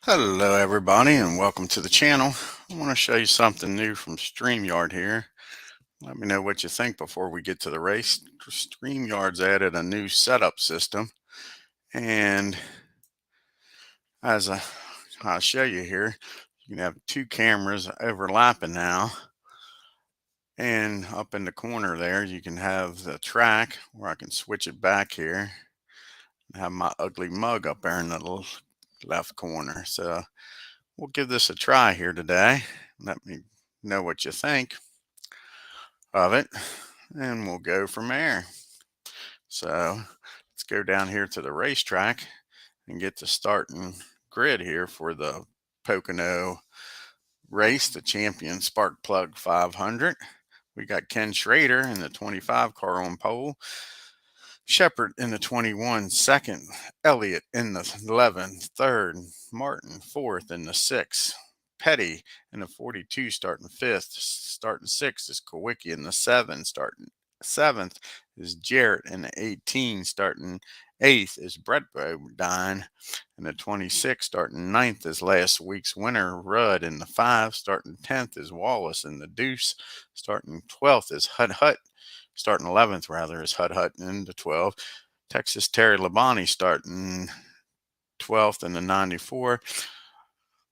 Hello everybody and welcome to the channel. I want to show you something new from StreamYard here. Let me know what you think before we get to the race. StreamYard's added a new setup system, and as I'll show you here, you can have two cameras overlapping now, and up in the corner there you can have the track where I can switch it back here and have my ugly mug up there in the little left corner. So we'll give this a try here today. Let me know what you think of it, and we'll go from there. So let's go down here to the racetrack and get the starting grid here for the Pocono race, the Champion Spark Plug 500. We got Ken Schrader in the 25 car on pole, Shepard in the 21 second, Elliott in the 11 third, Martin fourth in the 6th, Petty in the 42 starting 5th, starting 6th is Kowicki in the 7, starting 7th is Jarrett in the 18, starting 8th is Brett Bodine in the 26, starting 9th is last week's winner Rudd in the 5, starting 10th is Wallace in the Deuce, starting 12th is Hut, starting 11th rather is Hut in the 12. Texas Terry Labonte starting 12th in the 94.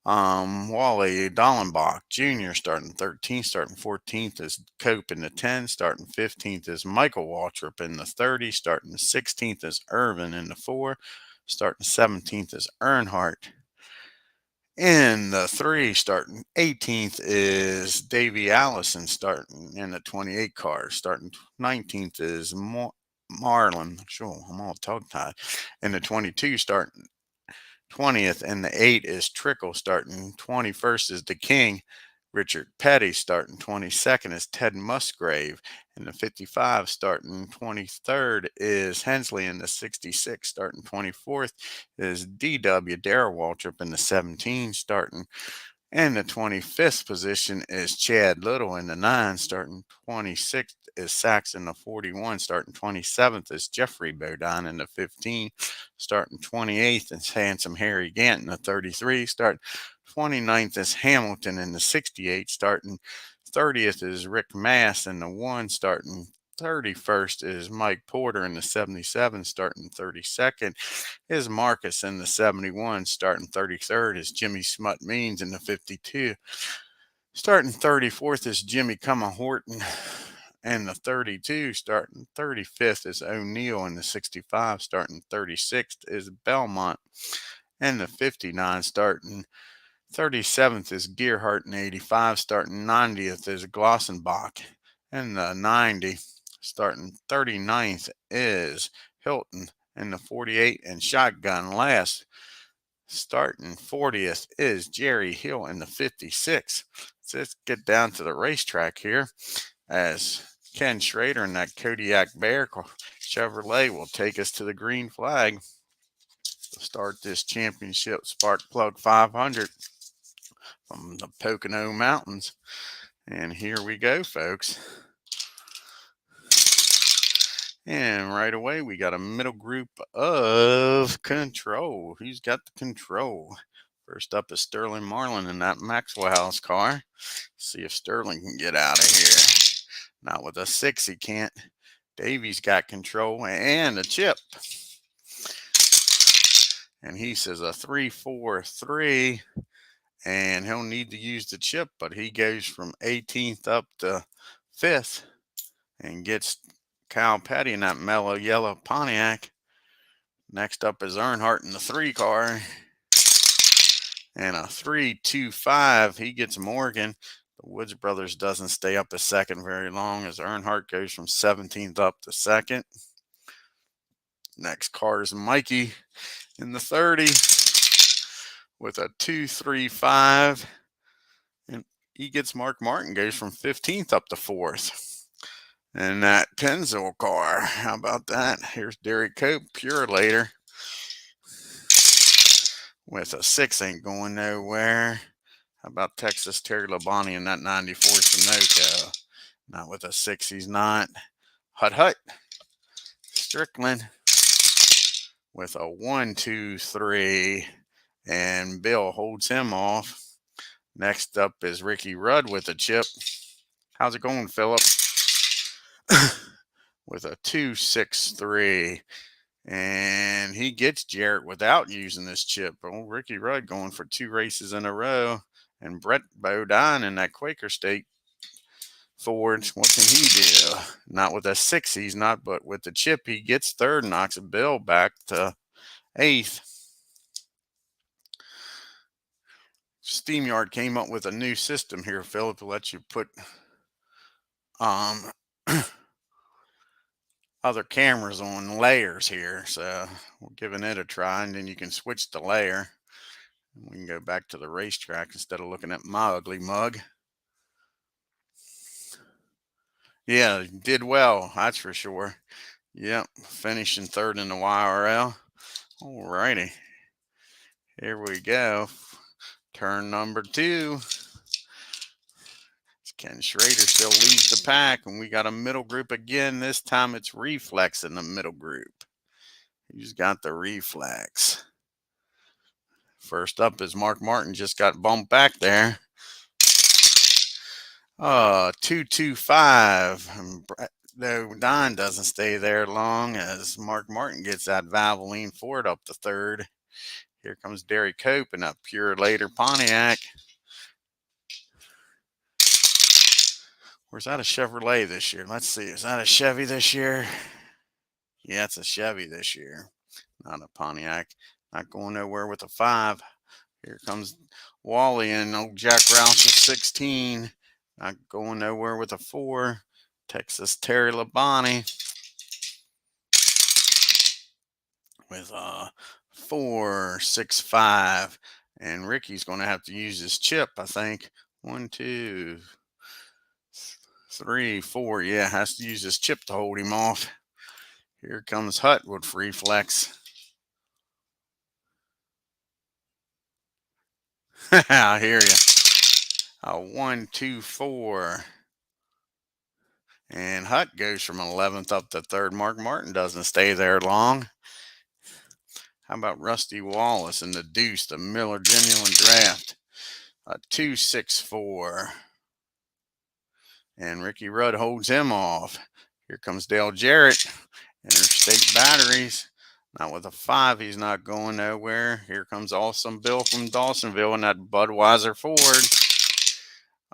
Wally Dallenbach Jr. starting 13th, starting 14th is Cope in the 10, starting 15th is Michael Waltrip in the 30, starting 16th is Irvin in the 4, starting 17th is Earnhardt in the 3, starting 18th is Davey Allison starting in the 28 car, starting 19th is Marlin, sure, I'm all tongue-tied, in the 22, starting 20th, and the 8 is Trickle starting 21st is the King. Richard Petty starting 22nd is Ted Musgrave. In the 55 starting 23rd is Hensley. In the 66 starting 24th is DW Darrell Waltrip. In the 17 starting. And the 25th position is Chad Little. In the 9 starting 26th is Sachs. In the 41 starting 27th is Jeffrey Bodine. In the 15 starting 28th is Handsome Harry Gant. In the 33 starting 29th is Hamilton. In the 68 starting 30th is Rick Mass. In the 1 starting 31st is Mike Porter. In the 77 starting 32nd is Marcus. In the 71 starting 33rd is Jimmy Smut Means. In the 52 starting 34th is Jimmy Cumma Horton. And the 32 starting 35th is O'Neill. In the 65 starting 36th is Belmont. And the 59 starting 37th is Gearhart. And 85 starting 90th is Glossenbach. And the 90 starting 39th is Hilton. In the 48 and shotgun last starting 40th is Jerry Hill. In the 56. So let's get down to the racetrack here as Ken Schrader and that Kodiak Bear Chevrolet will take us to the green flag to start this championship Spark Plug 500 from the Pocono Mountains. And here we go, folks. And right away, we got a middle group of control. Who's got the control? First up is Sterling Marlin in that Maxwell House car. See if Sterling can get out of here. Not with a 6, he can't. Davy's got control and a chip. And he says a 3-4-3. And he'll need to use the chip, but he goes from 18th up to 5th and gets Kyle Petty in that mellow yellow Pontiac. Next up is Earnhardt in the 3 car. And a 3-2-5. He gets Morgan. The Woods brothers doesn't stay up to 2nd very long as Earnhardt goes from 17th up to 2nd. Next car is Mikey in the 30 with a 2-3-5. And he gets Mark Martin, goes from 15th up to 4th. And that Pennzoil car, how about that? Here's Derek Cope, Pure later. With a 6, ain't going nowhere. How about Texas Terry Labonte in that 94 Sunoco? Not with a 6, he's not. Hut. Strickland with a 1-2-3. and Bill holds him off. Next up is Ricky Rudd with a chip. How's it going, Philip? With a 2-6-3. And he gets Jarrett without using this chip. Oh, Ricky Rudd going for 2 races in a row. And Brett Bodine in that Quaker State Ford, what can he do? Not with a 6, he's not, but with the chip, he gets 3rd, knocks Bill back to 8th. SteamYard came up with a new system here, Philip, to let you put other cameras on layers here. So we're giving it a try, and then you can switch the layer. We can go back to the racetrack instead of looking at my ugly mug. Yeah, did well, that's for sure. Yep, finishing 3rd in the YRL. All righty. Here we go. Turn number 2. Ken Schrader still leads the pack, and we got a middle group again. This time it's Reflex in the middle group. Who's got the Reflex? First up is Mark Martin, just got bumped back there. 225. No, Don doesn't stay there long as Mark Martin gets that Valvoline Ford up to 3rd. Here comes Derry Cope in a pure later Pontiac. Or is that a Chevrolet this year? Let's see. Is that a Chevy this year? Yeah, it's a Chevy this year. Not a Pontiac. Not going nowhere with a 5. Here comes Wally and old Jack Roush's 16. Not going nowhere with a 4. Texas Terry Labonte with a 4-6-5. And Ricky's going to have to use his chip, I think. 1, 2, 3, 4. Yeah, has to use his chip to hold him off. Here comes Hutt with Reflex. I hear you. A 1, 2, 4. And Hutt goes from 11th up to 3rd. Mark Martin doesn't stay there long. How about Rusty Wallace in the Deuce, the Miller Genuine Draft? A 2-6-4. And Ricky Rudd holds him off. Here comes Dale Jarrett. Interstate Batteries. Not with a 5, he's not going nowhere. Here comes Awesome Bill from Dawsonville in that Budweiser Ford.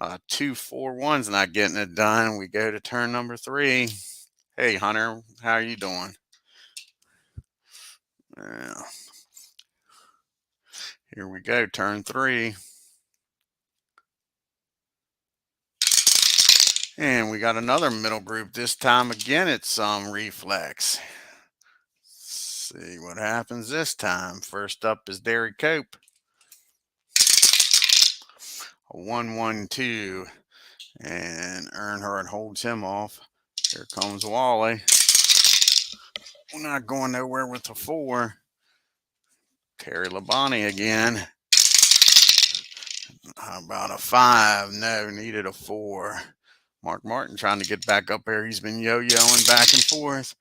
2-4-1's not getting it done. We go to turn number 3. Hey, Hunter, how are you doing? Here we go, turn 3. And we got another middle group. This time again, it's Reflex. Let's see what happens this time. First up is Derry Cope. A 1-1-2. And Earnhardt holds him off. Here comes Wally. We're not going nowhere with the 4. Terry Labonte again. How about a 5? No, needed a 4. Mark Martin trying to get back up there. He's been yo-yoing back and forth.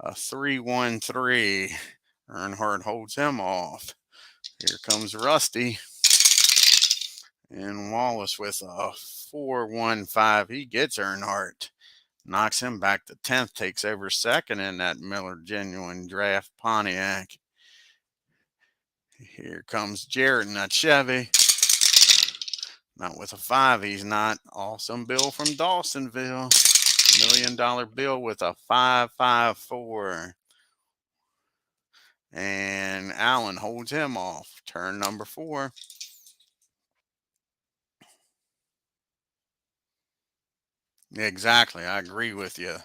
A 3-1-3. Earnhardt holds him off. Here comes Rusty. And Wallace with a 4-1-5. He gets Earnhardt. Knocks him back to 10th. Takes over 2nd in that Miller Genuine Draft Pontiac. Here comes Jarrett in that Chevy. Not with a 5, he's not. Awesome Bill from Dawsonville. $1 million Bill with a 5-5-4. And Allen holds him off. Turn number 4. Exactly. I agree with you,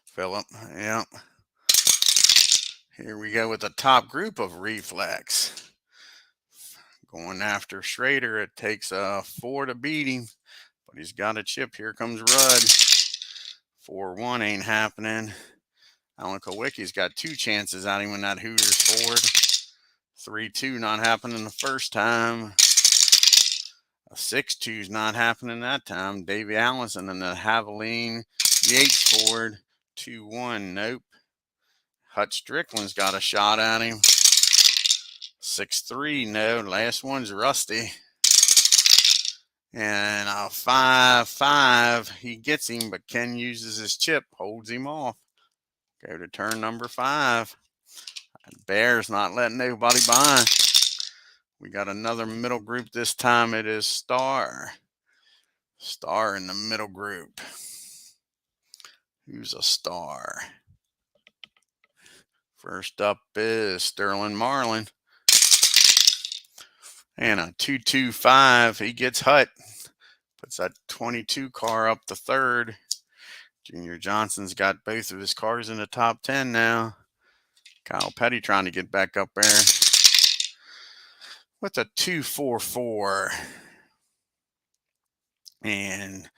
Philip. Yep. Here we go with the top group of Reflex. Going after Schrader. It takes a 4 to beat him. But he's got a chip. Here comes Rudd. 4-1 ain't happening. Alan Kowicki's got 2 chances at him in that Hooters Ford. 3-2 not happening the first time. A 6-2's not happening that time. Davey Allison in the Haviline Yates Ford. 2-1, nope. Hut Strickland's got a shot at him. 6-3, no. Last one's Rusty. And a 5-5. He gets him, but Ken uses his chip, holds him off. Go to turn number 5. Bear's not letting nobody by. We got another middle group. This time it is Star. Star in the middle group. Who's a Star? First up is Sterling Marlin. And a 2-2-5. He gets Hut. Puts that 22 car up the third. Junior Johnson's got both of his cars in the top 10 now. Kyle Petty trying to get back up there with a 2-4-4. And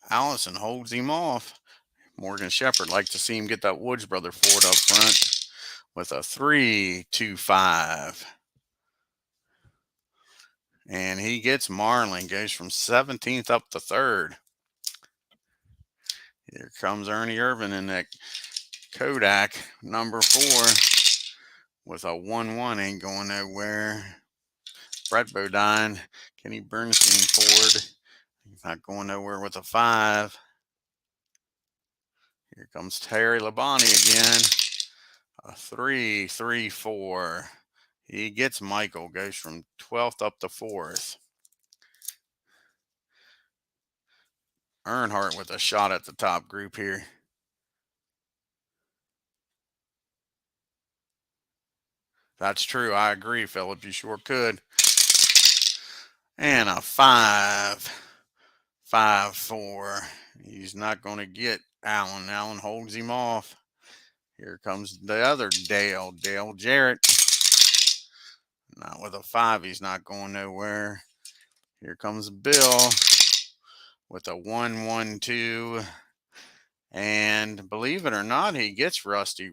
Allison holds him off. Morgan Shepherd like to see him get that Woods Brother Ford up front with a 3-2-5. And he gets Marlin, goes from 17th up to 3rd. Here comes Ernie Irvin in that Kodak, number 4, with a 1-1, ain't going nowhere. Brett Bodine, Kenny Bernstein Ford, he's not going nowhere with a 5. Here comes Terry Labonte again, a 3-3-4. He gets Michael, goes from 12th up to 4th. Earnhardt with a shot at the top group here. That's true. I agree, Philip. You sure could. And a 5-5-4. He's not going to get Allen. Allen holds him off. Here comes the other Dale Jarrett. Not with a 5. He's not going nowhere. Here comes Bill with a 1-1-2. And believe it or not, he gets Rusty.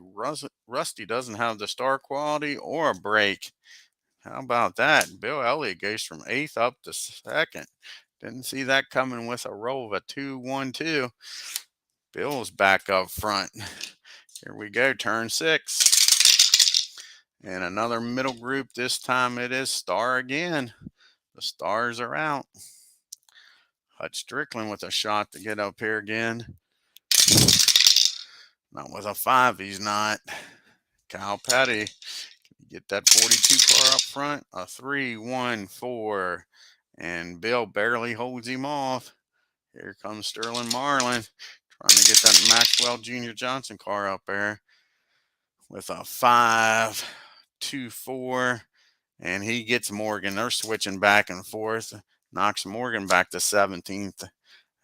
Rusty doesn't have the star quality or a break. How about that? Bill Elliott goes from 8th up to 2nd. Didn't see that coming with a roll of a 2-1-2. Bill's back up front. Here we go, turn 6. And another middle group. This time it is Star again. The Stars are out. Hut Strickland with a shot to get up here again. Not with a 5, he's not. Kyle Petty, can you get that 42 car up front? A 3-1-4. And Bill barely holds him off. Here comes Sterling Marlin, trying to get that Maxwell Junior Johnson car up there with a 5-2-4. And he gets Morgan. They're switching back and forth. Knocks Morgan back to 17th.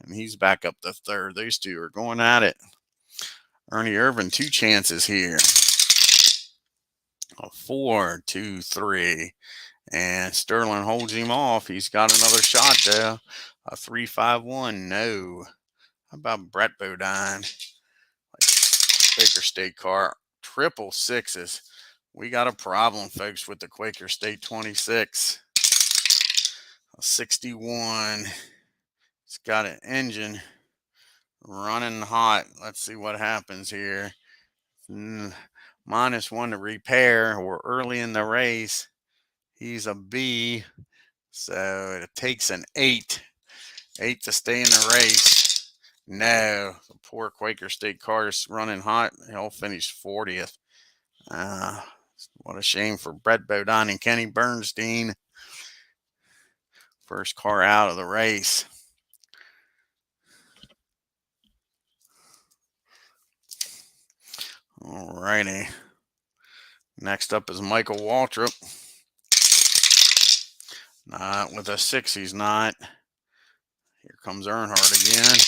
And he's back up to 3rd. Those two are going at it. Ernie Irvin, 2 chances here. A 4-2-3. And Sterling holds him off. He's got another shot there. A 3-5-1. No. How about Brett Bodine? Like Quaker State car. 666s. We got a problem, folks, with the Quaker State 26. A 61. It's got an engine running hot. Let's see what happens here. -1 to repair. We're early in the race. He's a B. So it takes an 8. 8 to stay in the race. No. The poor Quaker State car is running hot. He'll finish 40th. What a shame for Brett Bodine and Kenny Bernstein. First car out of the race. All righty. Next up is Michael Waltrip. Not with a 6, he's not. Here comes Earnhardt again.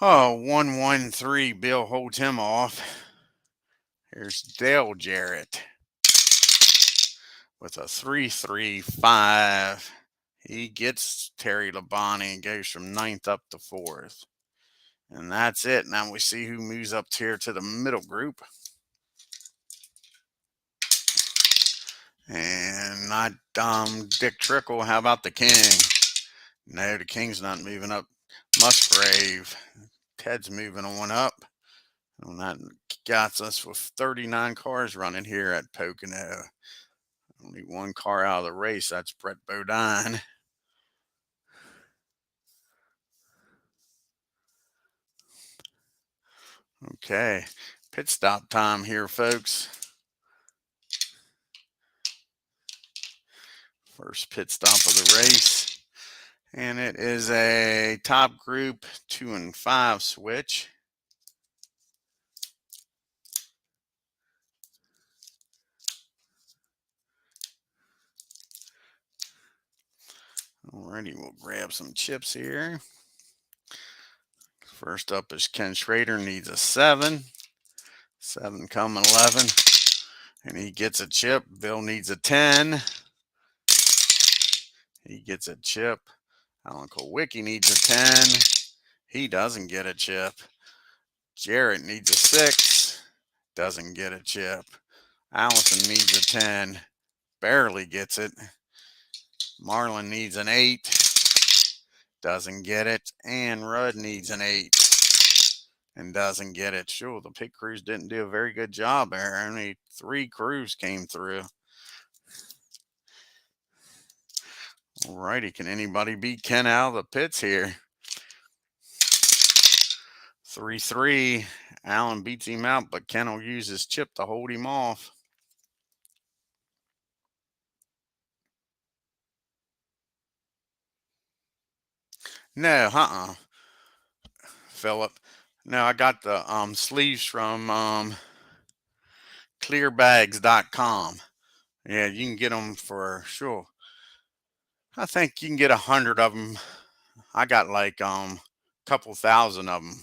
Oh, 1-1-3. Bill holds him off. Here's Dale Jarrett with a 3-3-5. He gets Terry Labonte and goes from 9th up to 4th. And that's it. Now we see who moves up here to the middle group. And not Dick Trickle. How about the King? No, the King's not moving up. Musgrave. Ted's moving on up. And that got us with 39 cars running here at Pocono. Only one car out of the race. That's Brett Bodine. Okay, pit stop time here, folks. First pit stop of the race. And it is a top group 2 and 5 switch. Alrighty, we'll grab some chips here. First up is Ken Schrader, needs a 7. 7 coming 11. And he gets a chip. Bill needs a 10. He gets a chip. Alan Kowicki needs a 10. He doesn't get a chip. Jarrett needs a 6. Doesn't get a chip. Allison needs a 10. Barely gets it. Marlon needs an 8. Doesn't get it. And Rudd needs an 8. And doesn't get it. Sure, the pit crews didn't do a very good job there. Only 3 crews came through. Alrighty, can anybody beat Ken out of the pits here? 3-3. Allen beats him out, but Ken will use his chip to hold him off. No, Philip. No, I got the sleeves from clearbags.com. Yeah, you can get them for sure. I think you can get 100 of them. I got like a couple thousand of them.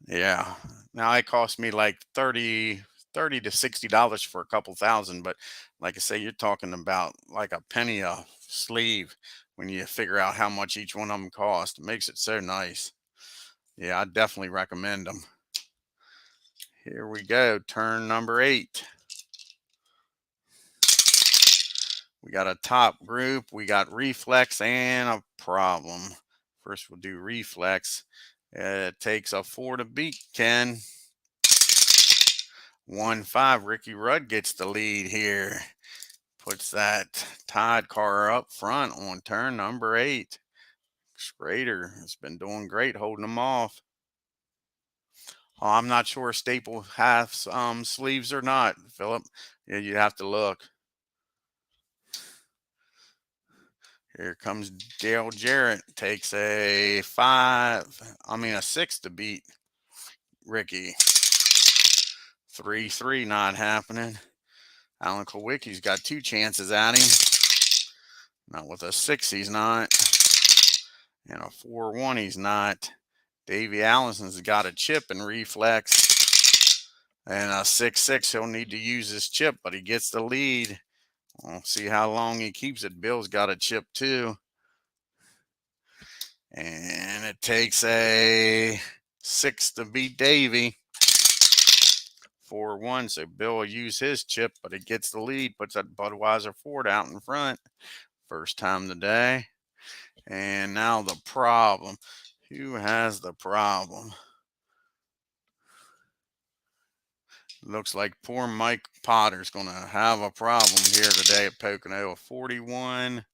Yeah. Now it cost me like $30 to $60 for a couple thousand, but like I say, you're talking about like a penny a sleeve when you figure out how much each one of them cost. It makes it so nice. Yeah, I definitely recommend them. Here we go, turn number 8. We got a top group, we got reflex and a problem. First we'll do reflex. It takes a 4 to beat Ken. 1-5. Ricky Rudd gets the lead here. Puts that Todd car up front on turn number 8. Schrader has been doing great holding them off. Oh, I'm not sure Staple has sleeves or not, Philip. Yeah, you have to look. Here comes Dale Jarrett. Takes a 6 to beat Ricky. 3-3, not happening. Alan Kowicki's got 2 chances at him. Not with a 6, he's not. And a 4-1, he's not. Davey Allison's got a chip and reflex. And a 6-6, he'll need to use his chip, but he gets the lead. We'll see how long he keeps it. Bill's got a chip too. And it takes a 6 to beat Davey. 4-1, so Bill will use his chip, but he gets the lead. Puts that Budweiser Ford out in front. First time today. And now the problem. Who has the problem? Looks like poor Mike Potter's going to have a problem here today at Pocono. A 41.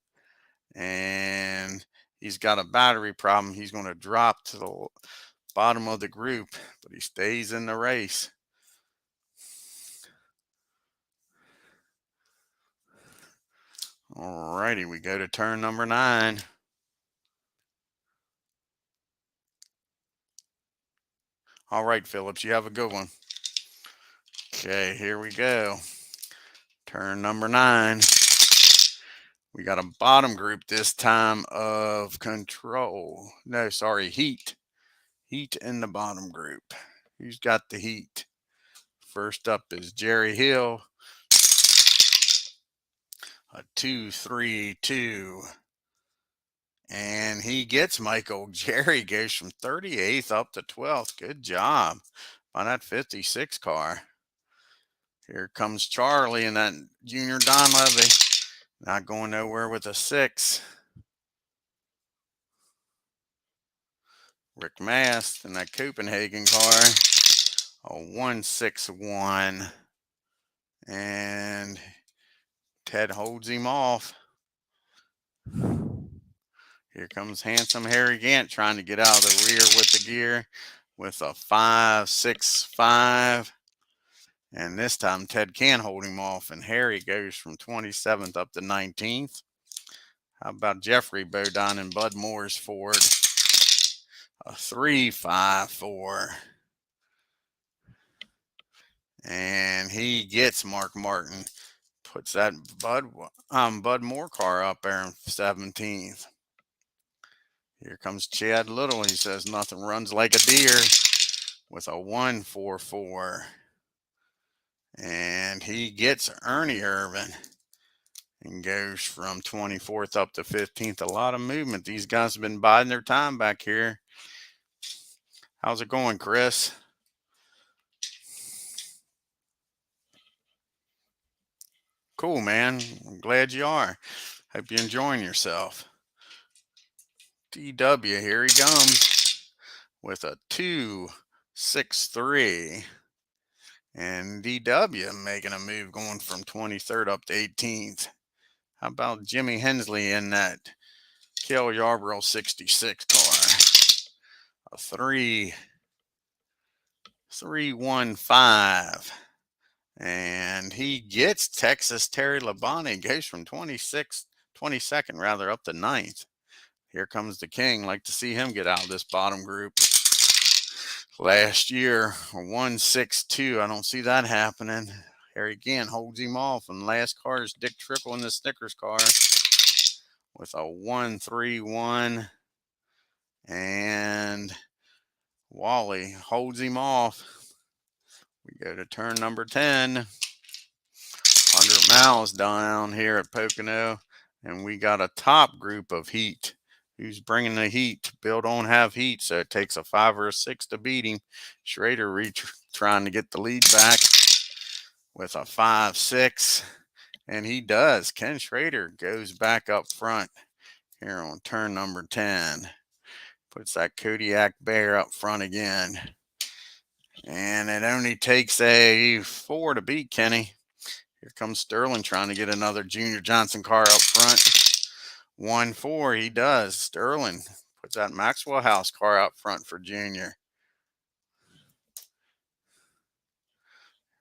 And he's got a battery problem. He's going to drop to the bottom of the group, but he stays in the race. Alrighty, we go to turn number 9. All right, Phillips, you have a good one. Okay, here we go. Turn number 9. We got a bottom group this time of control. No, sorry, heat. Heat in the bottom group. Who's got the heat? First up is Jerry Hill. A 2-3-2. And he gets Michael. Jerry goes from 38th up to 12th. Good job on that 56 car. Here comes Charlie and that Junior Don Levy. Not going nowhere with a 6. Rick Mast in that Copenhagen car. a 161. And Ted holds him off. Here comes handsome Harry Gant trying to get out of the rear with the gear with a 5.65. And this time Ted can hold him off, and Harry goes from 27th up to 19th. How about Jeffrey Bodine and Bud Moore's Ford? A 3.54. And he gets Mark Martin. Puts that Bud Moore car up there in 17th. Here comes Chad Little. He says nothing runs like a deer with a 1.44. And he gets Ernie Irvin and goes from 24th up to 15th. A lot of movement. These guys have been biding their time back here. How's it going, Chris? Cool, man. I'm glad you are. Hope you're enjoying yourself. DW, here he comes with a 2.63. And DW making a move going from 23rd up to 18th. How about Jimmy Hensley in that Cale Yarborough 66 car? A 3.15. And he gets Texas Terry Labonte. Goes from 22nd rather, up to 9th. Here comes the King. Like to see him get out of this bottom group. Last year, a 1.62. I don't see that happening. Harry Gant holds him off. And last car is Dick Trickle in the Snickers car with a 1.31. And Wally holds him off. We go to turn number 10. 100 miles down here at Pocono. And we got a top group of heat. Who's bringing the heat? Bill don't have heat, so it takes a 5 or a 6 to beat him. Schrader trying to get the lead back with a 5.6. And he does. Ken Schrader goes back up front here on turn number 10. Puts that Kodiak Bear up front again. And it only takes a 4 to beat Kenny. Here comes Sterling trying to get another Junior Johnson car up front. 1.4, he does. Sterling puts that Maxwell House car up front for Junior.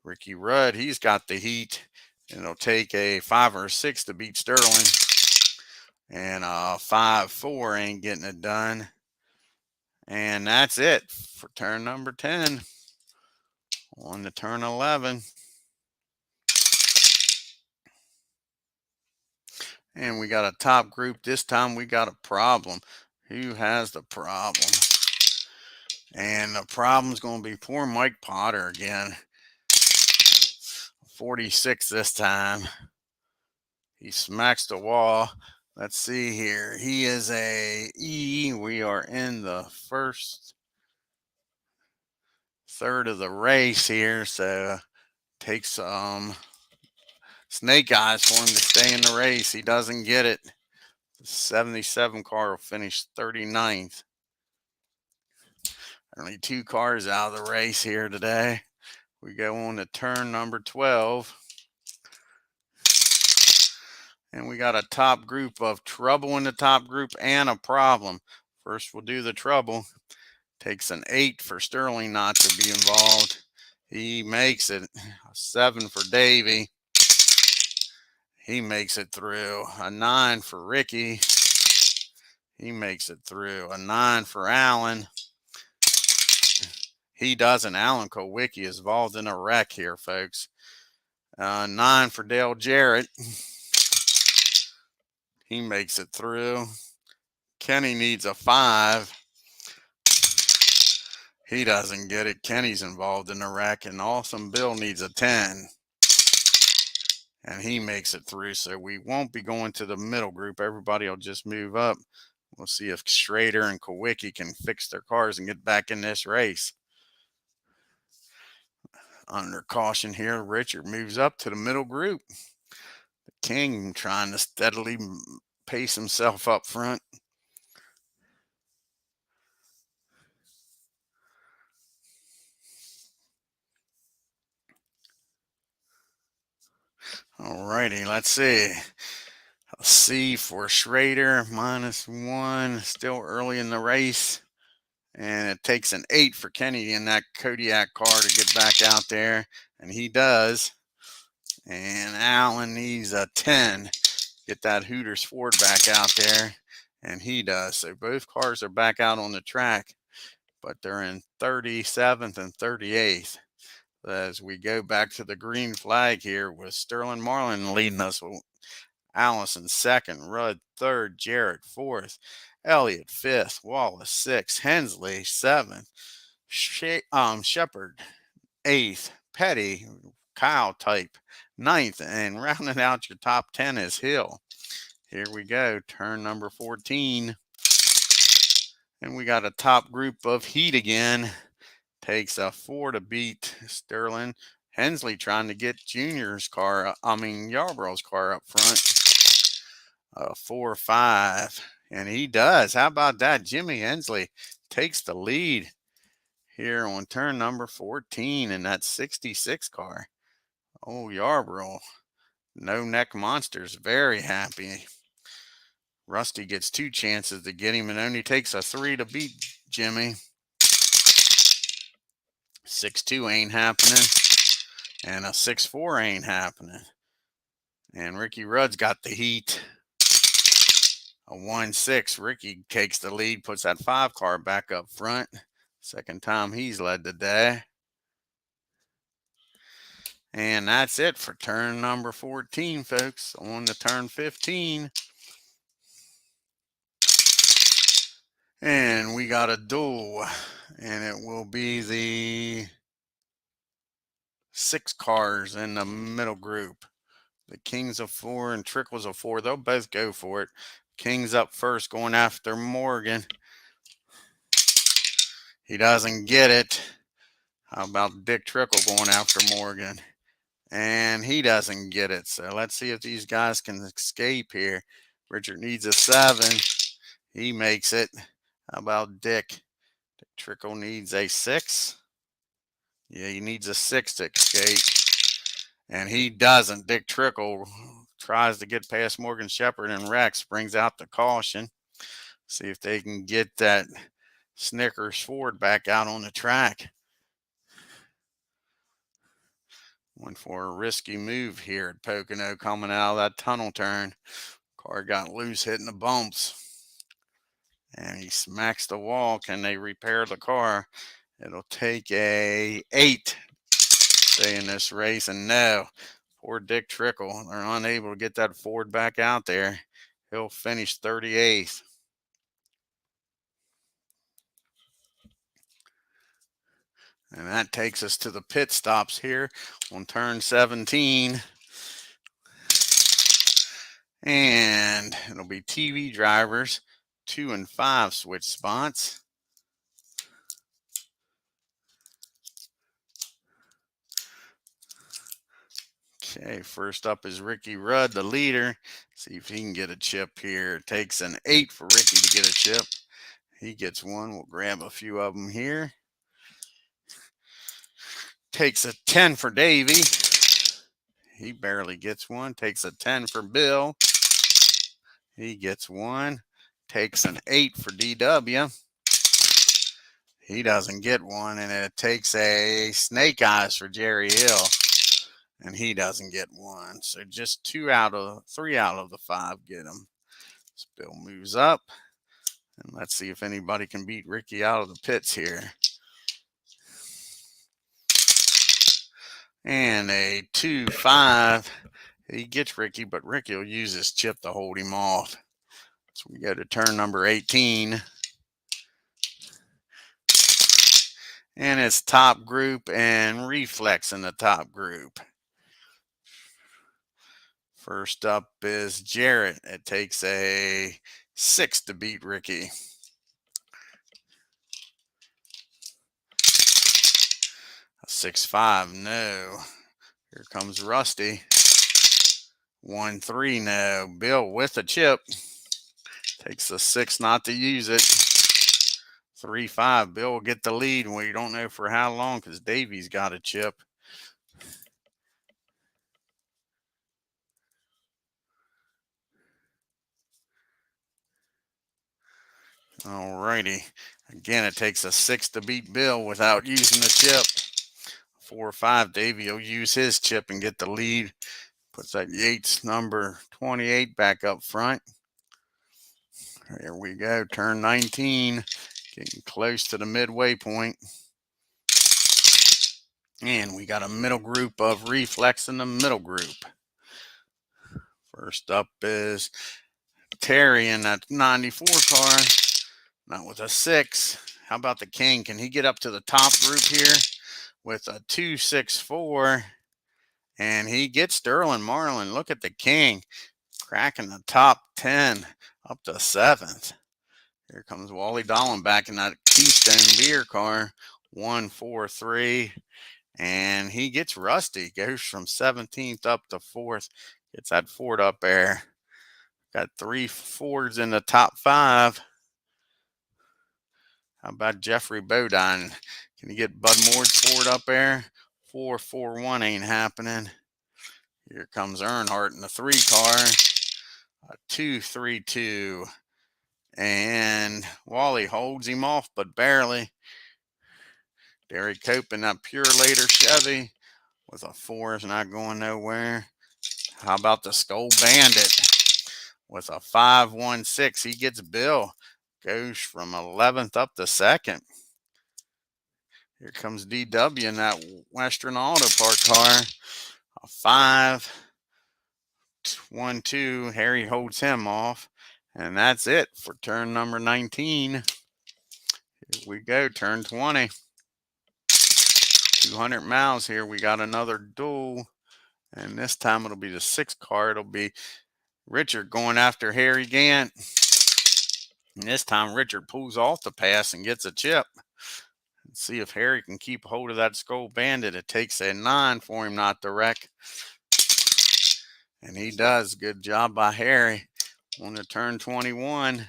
Ricky Rudd, he's got the heat. And it'll take a 5 or a 6 to beat Sterling. And a 5.4 ain't getting it done. And that's it for turn number 10. On to turn 11. And we got a top group. This time we got a problem. Who has the problem? And the problem's going to be poor Mike Potter again. 46 this time. He smacks the wall. Let's see here. He is a E. We are in the first third of the race here. So takes some snake eyes for him to stay in the race. He doesn't get it. The 77 car will finish 39th. Only 2 cars out of the race here today. We go on to turn number 12. And we got a top group of trouble in the top group and a problem. First, we'll do the trouble. Takes an 8 for Sterling not to be involved. He makes it. A 7 for Davey. He makes it through. A 9 for Ricky. He makes it through. A 9 for Allen. He doesn't. Alan Kowicki is involved in a wreck here, folks. 9 for Dale Jarrett. He makes it through. Kenny needs a 5. He doesn't get it. Kenny's involved in a wreck. And Awesome Bill needs a 10. And he makes it through. So we won't be going to the middle group. Everybody will just move up. We'll see if Schrader and Kowicki can fix their cars and get back in this race. Under caution here, Richard moves up to the middle group. The King trying to steadily pace himself up front. Alrighty, let's see. A C for Schrader, -1. Still early in the race. And it takes an 8 for Kennedy in that Kodiak car to get back out there. And he does. And Allen needs a 10. Get that Hooters Ford back out there. And he does. So both cars are back out on the track. But they're in 37th and 38th. As we go back to the green flag here with Sterling Marlin leading us. Allison second, Rudd third, Jarrett fourth, Elliott fifth, Wallace sixth, Hensley seventh, Shepard eighth, Petty, Kyle type ninth, and rounding out your top 10 is Hill. Here we go, turn number 14. And we got a top group of heat again. Takes a 4 to beat Sterling. Hensley trying to get Yarborough's car up front. 4-5, and he does. How about that? Jimmy Hensley takes the lead here on turn number 14 in that 66 car. Oh, Yarborough, no neck monsters, very happy. Rusty gets 2 chances to get him and only takes a 3 to beat Jimmy. 6-2 ain't happening, and a 6-4 ain't happening. And Ricky Rudd's got the heat. A 1-6. Ricky takes the lead, puts that 5 car back up front. Second time he's led the day. And that's it for turn number 14, folks. On to turn 15. And we got a duel. And it will be the 6 cars in the middle group. The Kings of 4 and Trickles of 4. They'll both go for it. King's up first, going after Morgan. He doesn't get it. How about Dick Trickle going after Morgan? And he doesn't get it. So let's see if these guys can escape here. Richard needs a 7. He makes it. How about Dick? Dick Trickle needs a 6. Yeah, he needs a 6 to escape. And he doesn't. Dick Trickle tries to get past Morgan Shepherd, and Rex brings out the caution. See if they can get that Snickers Ford back out on the track. Went for a risky move here at Pocono coming out of that tunnel turn. Car got loose hitting the bumps. And he smacks the wall. Can they repair the car? It'll take a 8 to stay in this race. And no, poor Dick Trickle. They're unable to get that Ford back out there. He'll finish 38th. And that takes us to the pit stops here on turn 17. And it'll be TV drivers, 2 and 5 switch spots. Okay, first up is Ricky Rudd, the leader. See if he can get a chip here. It takes an 8 for Ricky to get a chip. He gets one. We'll grab a few of them here. Takes a 10 for Davey. He barely gets one. Takes a 10 for Bill. He gets one. Takes an 8 for DW. He doesn't get one. And it takes a snake eyes for Jerry Hill. And he doesn't get one. So just 3 out of the 5 get him. So Bill moves up. And let's see if anybody can beat Ricky out of the pits here. And a 2-5. He gets Ricky, but Ricky will use his chip to hold him off. So we go to turn number 18. And it's top group and Reflex in the top group. First up is Jarrett. It takes a 6 to beat Ricky. A 6-5, no. Here comes Rusty. 1-3, no. Bill with a chip. Takes a 6 not to use it. 3-5. Bill will get the lead. We don't know for how long because Davey's got a chip. Alrighty. Again, it takes a 6 to beat Bill without using the chip. 4 or 5, Davey will use his chip and get the lead. Puts that Yates number 28 back up front. Here we go, turn 19, getting close to the midway point. And we got a middle group of reflex in the middle group. First up is Terry in that 94 car, not with a 6. How about the King? Can he get up to the top group here with a 264? And he gets Sterling Marlin. Look at the King cracking the top 10 up to 7th. Here comes Wally Dolan back in that Keystone beer car. 143. And he gets Rusty. Goes from 17th up to 4th. Gets that Ford up there. Got 3 Fords in the top 5. How about Jeffrey Bodine? Can you get Bud Moore's Ford up there? 441 ain't happening. Here comes Earnhardt in the 3 car. A 232. And Wally holds him off, but barely. Derek Cope in that Pure Later Chevy with a 4 is not going nowhere. How about the Skull Bandit with a 516? He gets Bill. Goes from 11th up to 2nd. Here comes DW in that Western Auto Park car. A 512. Harry holds him off. And that's it for turn number 19. Here we go, turn 20. 200 miles here. We got another duel. And this time it'll be the 6th car. It'll be Richard going after Harry Gant. And this time Richard pulls off the pass and gets a chip. Let's see if Harry can keep hold of that Skull Bandit. It takes a 9 for him not to wreck. And he does. Good job by Harry on the turn 21.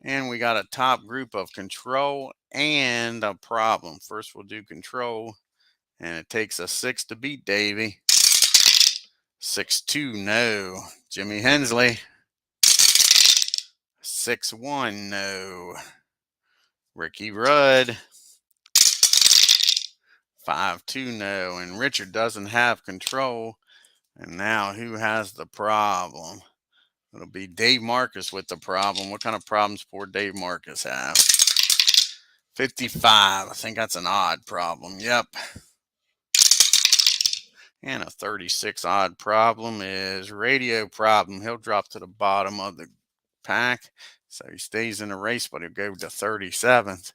And we got a top group of Control and a Problem. First we'll do Control. And it takes a 6 to beat Davey. 6-2, no. Jimmy Hensley. 6-1, no. Ricky Rudd. 5-2, no. And Richard doesn't have Control. And now who has the problem? It'll be Dave Marcus with the problem. What kind of problems poor Dave Marcus have? 55. I think that's an odd problem. Yep. And a 36 odd problem is radio problem. He'll drop to the bottom of the pack. So he stays in the race, but he'll go to 37th.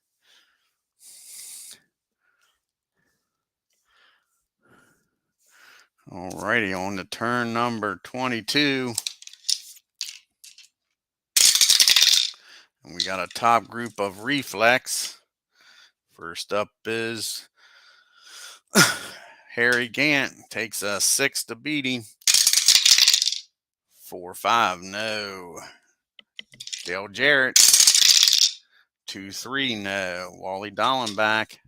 Alrighty, on to turn number 22. And we got a top group of Reflex. First up is Harry Gant. Takes a 6 to beat him. 4-5, no. Dale Jarrett. 2-3, no. Wally Dolan back.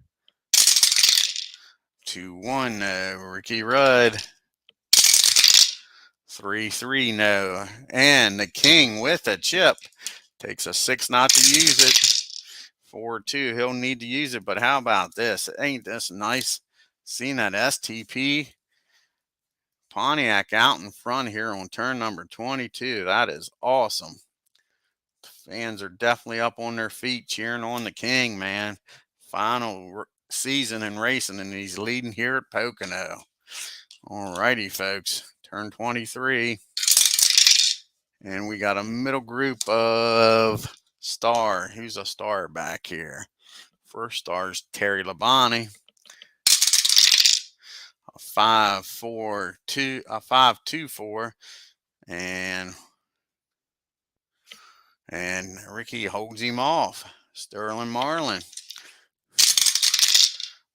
2-1, no. Ricky Rudd. 3-3, no. And the King with a chip. Takes a 6 not to use it. 4-2, he'll need to use it. But how about this? Ain't this nice? Seeing that STP Pontiac out in front here on turn number 22. That is awesome. Fans are definitely up on their feet cheering on the King, man. Final season in racing, and he's leading here at Pocono. All righty, folks. Turn 23. And we got a middle group of Star. Who's a Star back here? First Star's Terry Labonte. A 5-4-2, a 5-2-4. And Ricky holds him off. Sterling Marlin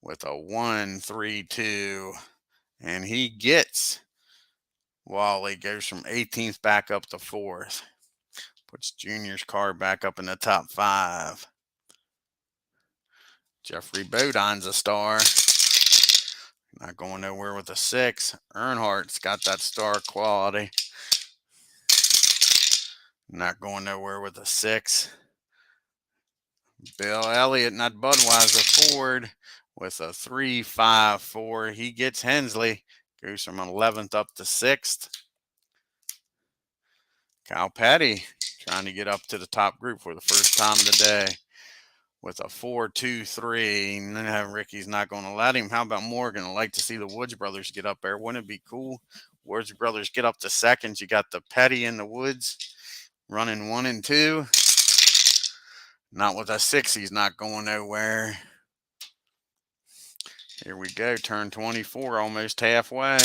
with a 1-3-2. And he gets Wally. Goes from 18th back up to 4th. Puts Junior's car back up in the top 5. Jeffrey Bodine's a Star. Not going nowhere with a 6. Earnhardt's got that Star quality. Not going nowhere with a 6. Bill Elliott, not Budweiser, Ford with a 3-5-4. He gets Hensley. Goes from 11th up to 6th. Cal Petty trying to get up to the top group for the first time today with a 4-2-3. Ricky's not going to let him. How about Morgan? I'd like to see the Woods brothers get up there. Wouldn't it be cool? Woods brothers get up to seconds. You got the Petty and the Woods running 1 and 2. Not with a 6. He's not going nowhere. Here we go. Turn 24, almost halfway.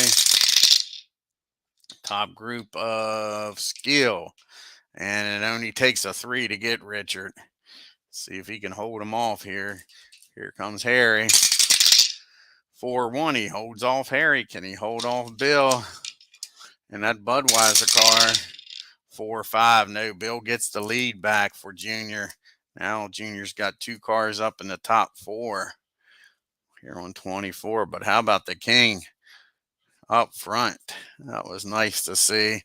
Top group of skill. And it only takes a 3 to get Richard. See if he can hold him off here. Here comes Harry. 4-1. He holds off Harry. Can he hold off Bill? And that Budweiser car. 4-5. No, Bill gets the lead back for Junior. Now Junior's got 2 cars up in the top 4 here on 24. But how about the King up front? That was nice to see.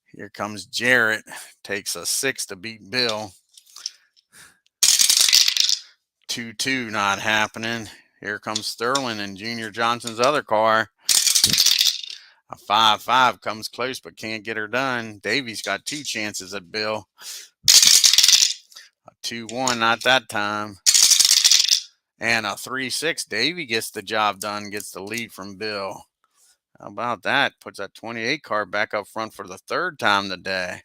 Here comes Jarrett. Takes a 6 to beat Bill. 2-2 not happening. Here comes Sterling and Junior Johnson's other car. A 5-5 comes close but can't get her done. Davy's got 2 chances at Bill. A 2-1, not that time. And a 3-6. Davy gets the job done, gets the lead from Bill. How about that? Puts that 28 car back up front for the 3rd time today.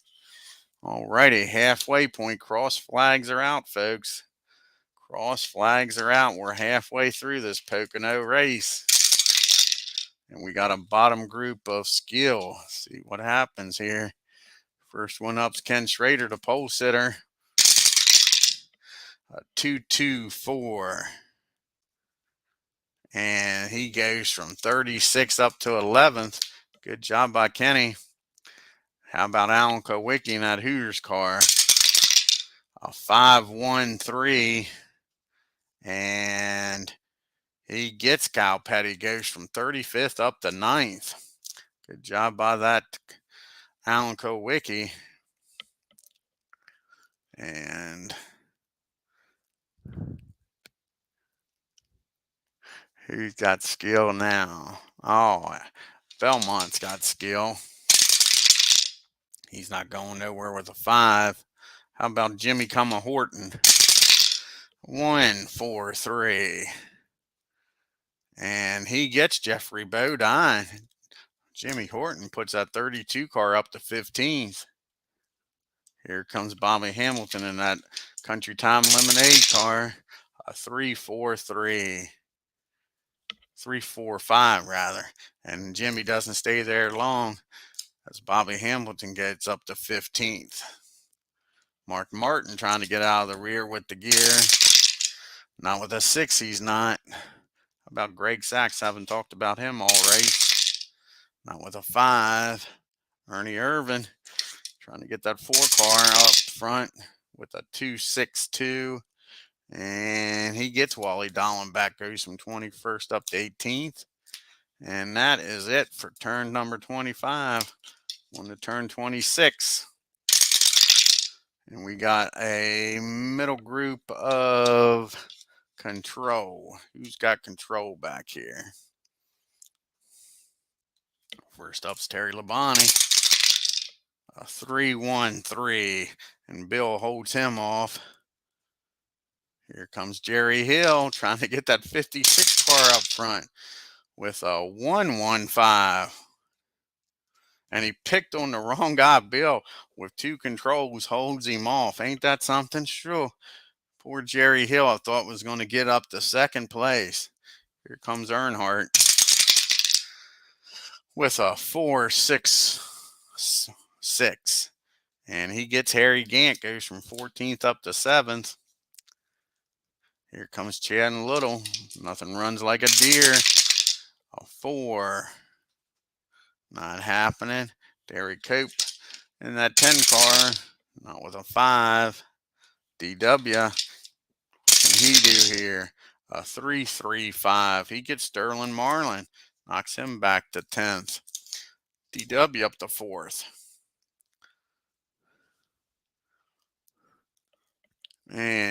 All righty, halfway point. Cross flags are out, folks. Cross flags are out. We're halfway through this Pocono race. And we got a bottom group of skill. See what happens here. First one up's Ken Schrader, the pole sitter. A 2-2-4. And he goes from 36 up to 11th. Good job by Kenny. How about Alan Kowicki in that Hooters car? A 5-1-3. And he gets Cal Petty. Goes from 35th up to 9th. Good job by that Alan Kowicki. And who's got skill now? Oh, Belmont's got skill. He's not going nowhere with a 5. How about Jimmy Horton? 1-4-3. And he gets Jeffrey Bodine. Jimmy Horton puts that 32 car up to 15th. Here comes Bobby Hamilton in that Country Time Lemonade car. A 3-4-3. 3-4-5 rather. And Jimmy doesn't stay there long as Bobby Hamilton gets up to 15th. Mark Martin trying to get out of the rear with the gear. Not with a 6, he's not. How about Greg Sachs? Haven't talked about him all race. Not with a 5. Ernie Irvin trying to get that 4 car up front with a 2-6-2. And he gets Wally Dolan back. Goes from 21st up to 18th. And that is it for turn number 25. On to turn 26. And we got a middle group of control. Who's got control back here? First up's Terry Labonte. A 3-1-3. And Bill holds him off. Here comes Jerry Hill trying to get that 56 car up front with a 1-1-5. And he picked on the wrong guy. Bill, with 2 controls, holds him off. Ain't that something? Sure. Poor Jerry Hill, I thought was going to get up to 2nd place. Here comes Earnhardt with a 4-6-6. And he gets Harry Gant, goes from 14th up to 7th. Here comes Chad and Little. Nothing runs like a deer. A 4. Not happening. Derek Cope in that 10 car. Not with a 5. DW. What can he do here? A 3-3-5. He gets Sterling Marlin. Knocks him back to 10th. DW up to 4th.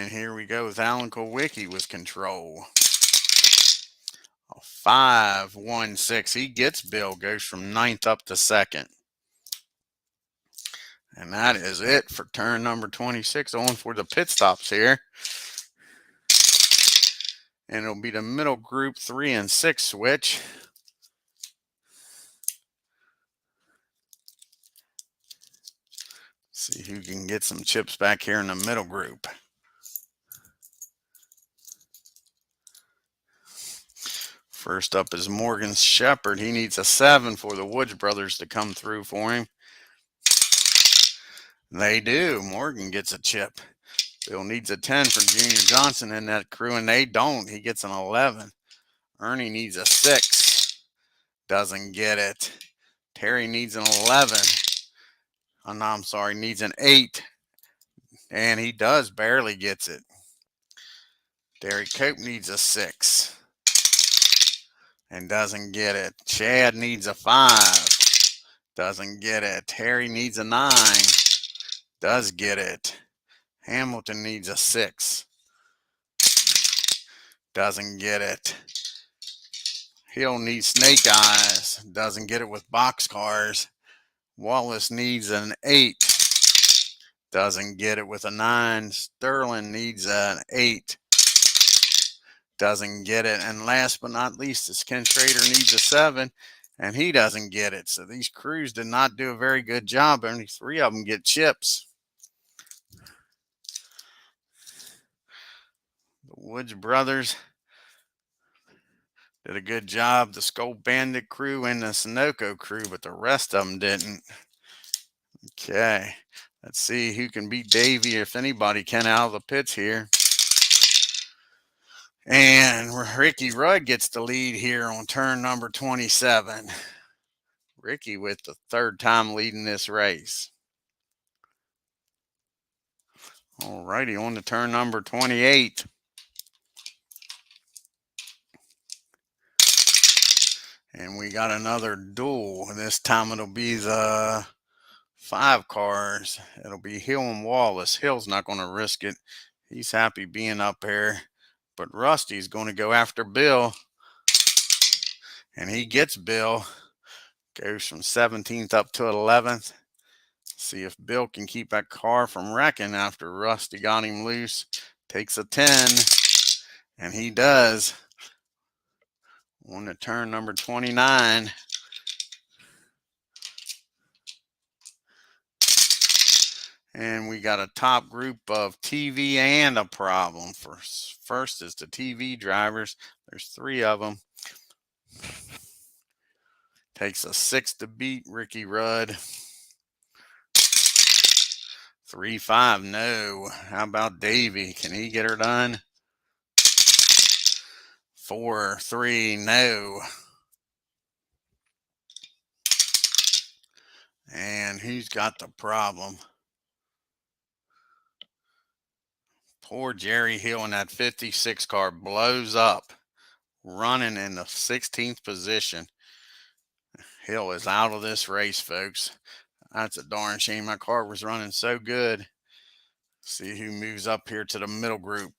And here we go with Alan Kulwicki with control. 5-1-6. He gets Bill, goes from 9th up to 2nd. And that is it for turn number 26. On for the pit stops here. And it'll be the middle group 3 and 6 switch. See who can get some chips back here in the middle group. First up is Morgan Shepherd. He needs a 7 for the Woods brothers to come through for him. They do. Morgan gets a chip. Bill needs a 10 for Junior Johnson in that crew, and they don't. He gets an 11. Ernie needs a 6. Doesn't get it. Terry needs an 11. Oh, no, I'm sorry, needs an 8. And he does, barely gets it. Derek Cope needs a 6. And doesn't get it. Chad needs a 5. Doesn't get it. Terry needs a 9. Does get it. Hamilton needs a 6. Doesn't get it. Hill needs Snake Eyes. Doesn't get it with boxcars. Wallace needs an 8. Doesn't get it with a 9. Sterling needs an 8. Doesn't get it. And last but not least is Ken Schrader needs a 7. And he doesn't get it. So these crews did not do a very good job. Only 3 of them get chips. The Woods brothers did a good job. The Skull Bandit crew and the Sunoco crew, but the rest of them didn't. Okay. Let's see who can beat Davey, if anybody can, out of the pits here. And Ricky Rudd gets the lead here on turn number 27. Ricky with the 3rd time leading this race. All righty, on to turn number 28. And we got another duel. This time it'll be the 5 cars. It'll be Hill and Wallace. Hill's not going to risk it. He's happy being up there. But Rusty's going to go after Bill. And he gets Bill. Goes from 17th up to 11th. See if Bill can keep that car from wrecking after Rusty got him loose. Takes a 10. And he does. On to turn number 29. And we got a top group of TV and a problem. First is the TV drivers. There's 3 of them. Takes a 6 to beat Ricky Rudd. 3-5, no. How about Davey? Can he get her done? 4-3, no. And who's got the problem? Poor Jerry Hill in that 56 car blows up, running in the 16th position. Hill is out of this race, folks. That's a darn shame. My car was running so good. See who moves up here to the middle group.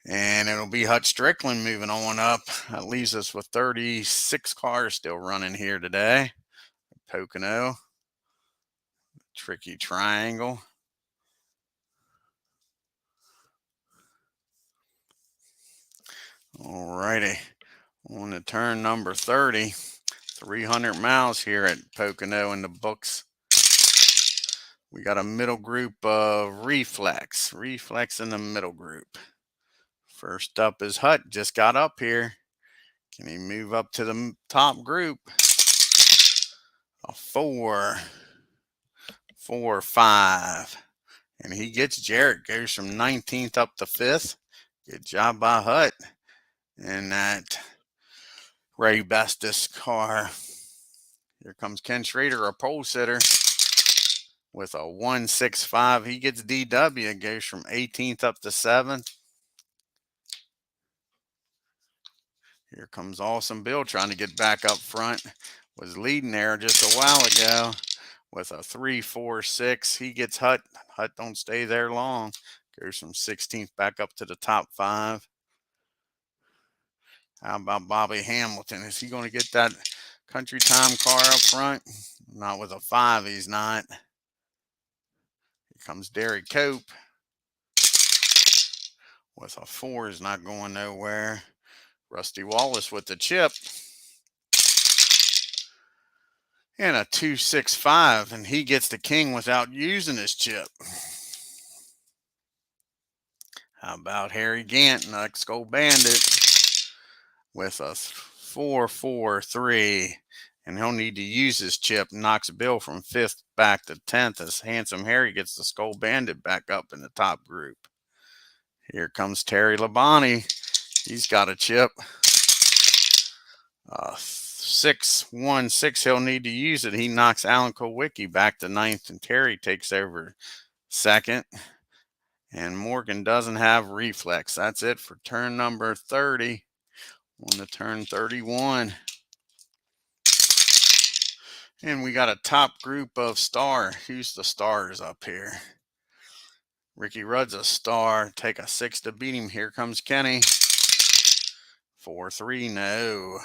And it'll be Hutch Strickland moving on up. That leaves us with 36 cars still running here today. Pocono. Tricky triangle. All righty. On to turn number 30. 300 miles here at Pocono in the books. We got a middle group of Reflex. Reflex in the middle group. First up is Hut. Just got up here. Can he move up to the top group? A 4. 4-5. And he gets Jarrett. Goes from 19th up to 5th. Good job by Hut. And that Ray Bestis car. Here comes Ken Schrader, a pole sitter, with a 1-6-5. He gets DW. Goes from 18th up to 7th. Here comes Awesome Bill trying to get back up front. Was leading there just a while ago with a 3-4-6. He gets Hut. Hut don't stay there long. Goes from 16th back up to the top 5. How about Bobby Hamilton? Is he going to get that Country Time car up front? Not with a 5, he's not. Here comes Derek Cope. With a 4, is not going nowhere. Rusty Wallace with the chip. And a 265, and he gets the king without using his chip. How about Harry Gant, next Gold Bandit, with a 443, and he'll need to use his chip. Knocks Bill from 5th back to 10th as Handsome Harry gets the Skull Bandit back up in the top group. Here comes Terry Labonte. He's got a chip. 616, he'll need to use it. He knocks Alan Kowicki back to 9th, and Terry takes over 2nd. And Morgan doesn't have reflex. That's it for turn number 30. On to turn 31. And we got a top group of star. Who's the stars up here? Ricky Rudd's a star. Take a 6 to beat him. Here comes Kenny. 4-3, no.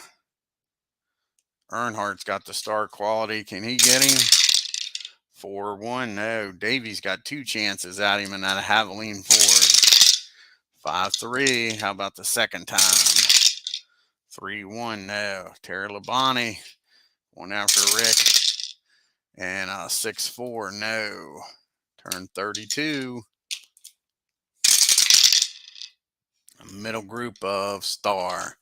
Earnhardt's got the star quality. Can he get him? 4-1, no. Davies got 2 chances at him in that Haviline Ford. 5-3, how about the second time? 3-1, no. Terry Labonte, one after Rick. And 6-4, no. Turn 32. A middle group of star.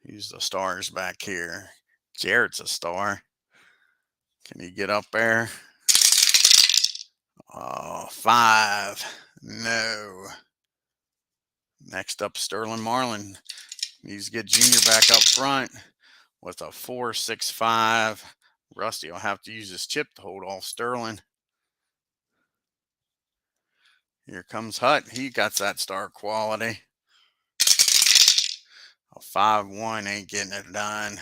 Who's the stars back here? Jarrett's a star. Can he get up there? 5. No. Next up, Sterling Marlin. Needs to get Junior back up front with a 4.65. Rusty will have to use his chip to hold off Sterling. Here comes Hutt. He got that star quality. A 5-1 ain't getting it done.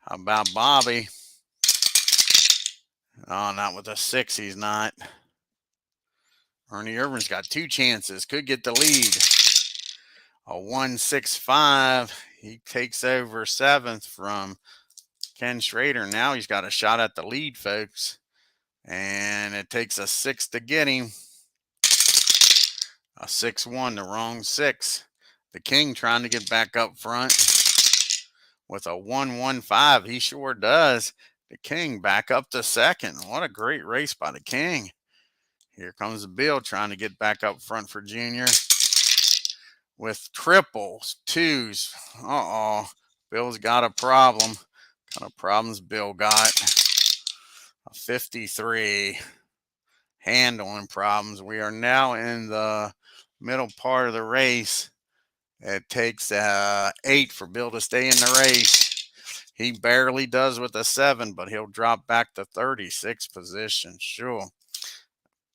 How about Bobby? Oh, not with a 6, he's not. Ernie Irvin's got 2 chances. Could get the lead. A 1.65. He takes over 7th from Ken Schrader. Now he's got a shot at the lead, folks. And it takes a 6 to get him. A 6-1, the wrong 6. The King trying to get back up front with a 1.15. He sure does. The King back up to 2nd. What a great race by the King. Here comes Bill trying to get back up front for Junior with triples, 2s. Bill's got a problem. What kind of problems Bill got? A 53. Handling problems. We are now in the middle part of the race. It takes 8 for Bill to stay in the race. He barely does with a 7, but he'll drop back to 36th position. Sure.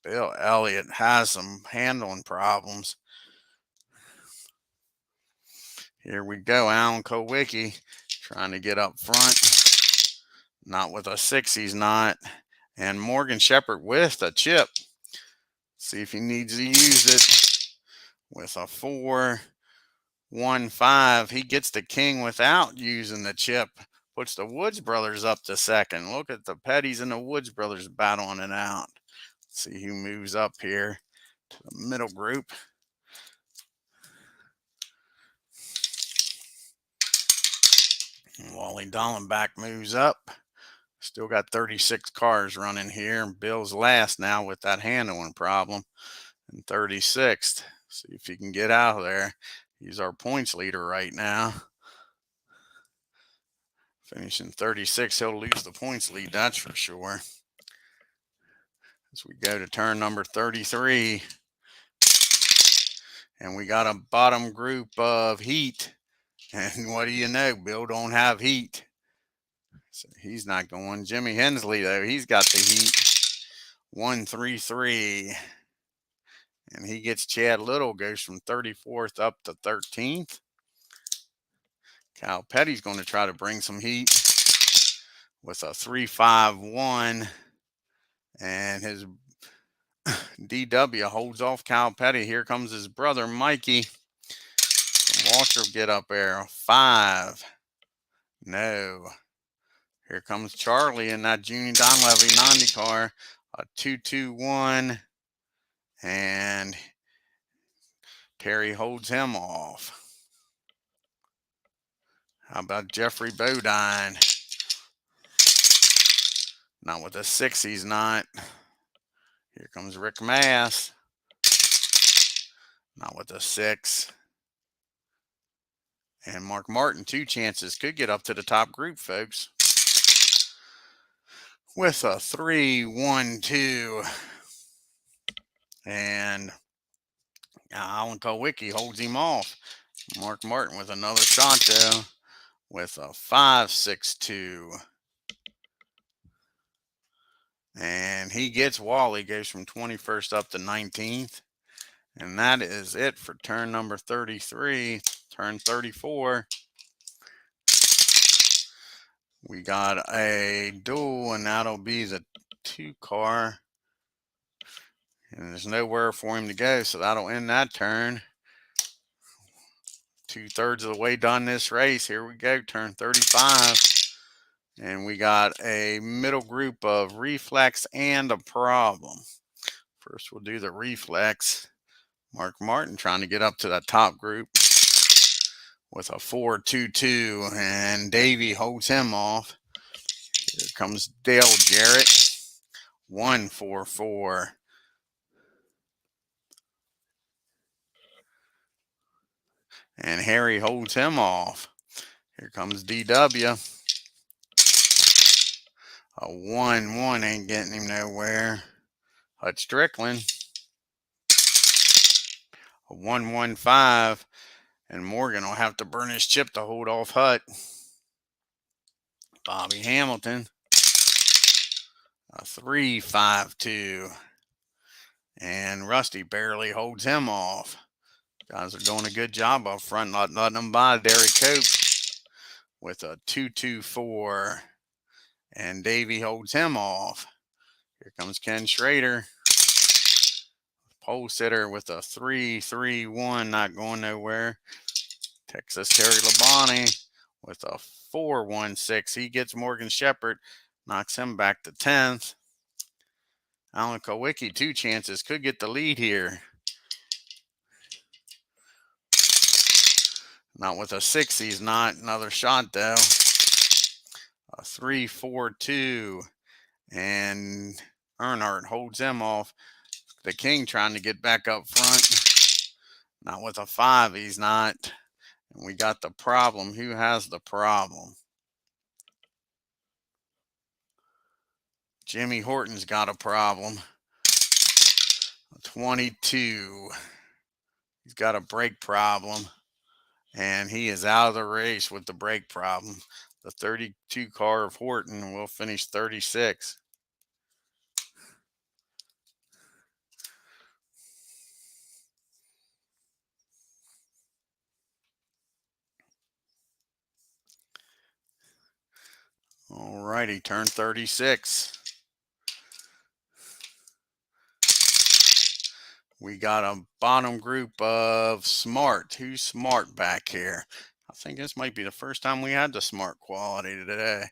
Bill Elliott has some handling problems. Here we go. Alan Kowicki trying to get up front. Not with a 6, he's not. And Morgan Shepherd with a chip. See if he needs to use it. With a 4.15. He gets the King without using the chip. Puts the Woods brothers up to 2nd. Look at the Petties and the Woods brothers battling it out. Let's see who moves up here to the middle group. Wally Dallenbach moves up. Still got 36 cars running here. Bill's last now with that handling problem. And 36th. See if he can get out of there. He's our points leader right now. Finishing 36, he'll lose the points lead, that's for sure. As we go to turn number 33. And we got a bottom group of heat. And what do you know? Bill don't have heat. So he's not going. Jimmy Hensley, though, he's got the heat. 1-3-3. And he gets Chad Little, goes from 34th up to 13th. Kyle Petty's going to try to bring some heat with a 3.51. And his DW holds off Cal Petty. Here comes his brother, Mikey. Walter get up there. 5. No. Here comes Charlie in that Junior Donlevy 90 car. A 2-2-1. And Terry holds him off. How about Jeffrey Bodine? Not with a 6, he's not. Here comes Rick Mass. Not with a 6. And Mark Martin, 2 chances. Could get up to the top group, folks. With a 3-1-2. And Alan Kowicki holds him off. Mark Martin with another shot, though, with a 5-6-2. And he gets Wally, goes from 21st up to 19th. And that is it for turn number 33. Turn 34. We got a duel, and that'll be the 2 car. And there's nowhere for him to go, so that'll end that turn. 2/3 of the way done this race. Here we go, turn 35. And we got a middle group of reflex and a problem. First, we'll do the reflex. Mark Martin trying to get up to that top group with a 4-2-2, and Davey holds him off. Here comes Dale Jarrett, 1-4-4. And Harry holds him off. Here comes DW. A 1-1 ain't getting him nowhere. Hutch Strickland. A 1-1-5. And Morgan will have to burn his chip to hold off Hut. Bobby Hamilton. A 3-5-2. And Rusty barely holds him off. Guys are doing a good job up front, not letting them by. Derek Cope with a 2-2-4. And Davey holds him off. Here comes Ken Schrader. Pole sitter with a 3-3-1, not going nowhere. Texas Terry Labonte with a 4-1-6. He gets Morgan Shepherd, knocks him back to 10th. Alan Kowicki, 2 chances, could get the lead here. Not with a 6, he's not. Another shot, though. A 3-4-2. And Earnhardt holds him off. The King trying to get back up front. Not with a 5, he's not. And we got the problem. Who has the problem? Jimmy Horton's got a problem. 22. He's got a brake problem. And he is out of the race with the brake problem. The 32 car of Horton will finish 36. All righty, turn 36. We got a bottom group of Smart. Who's Smart back here? I think this might be the first time we had the Smart quality today.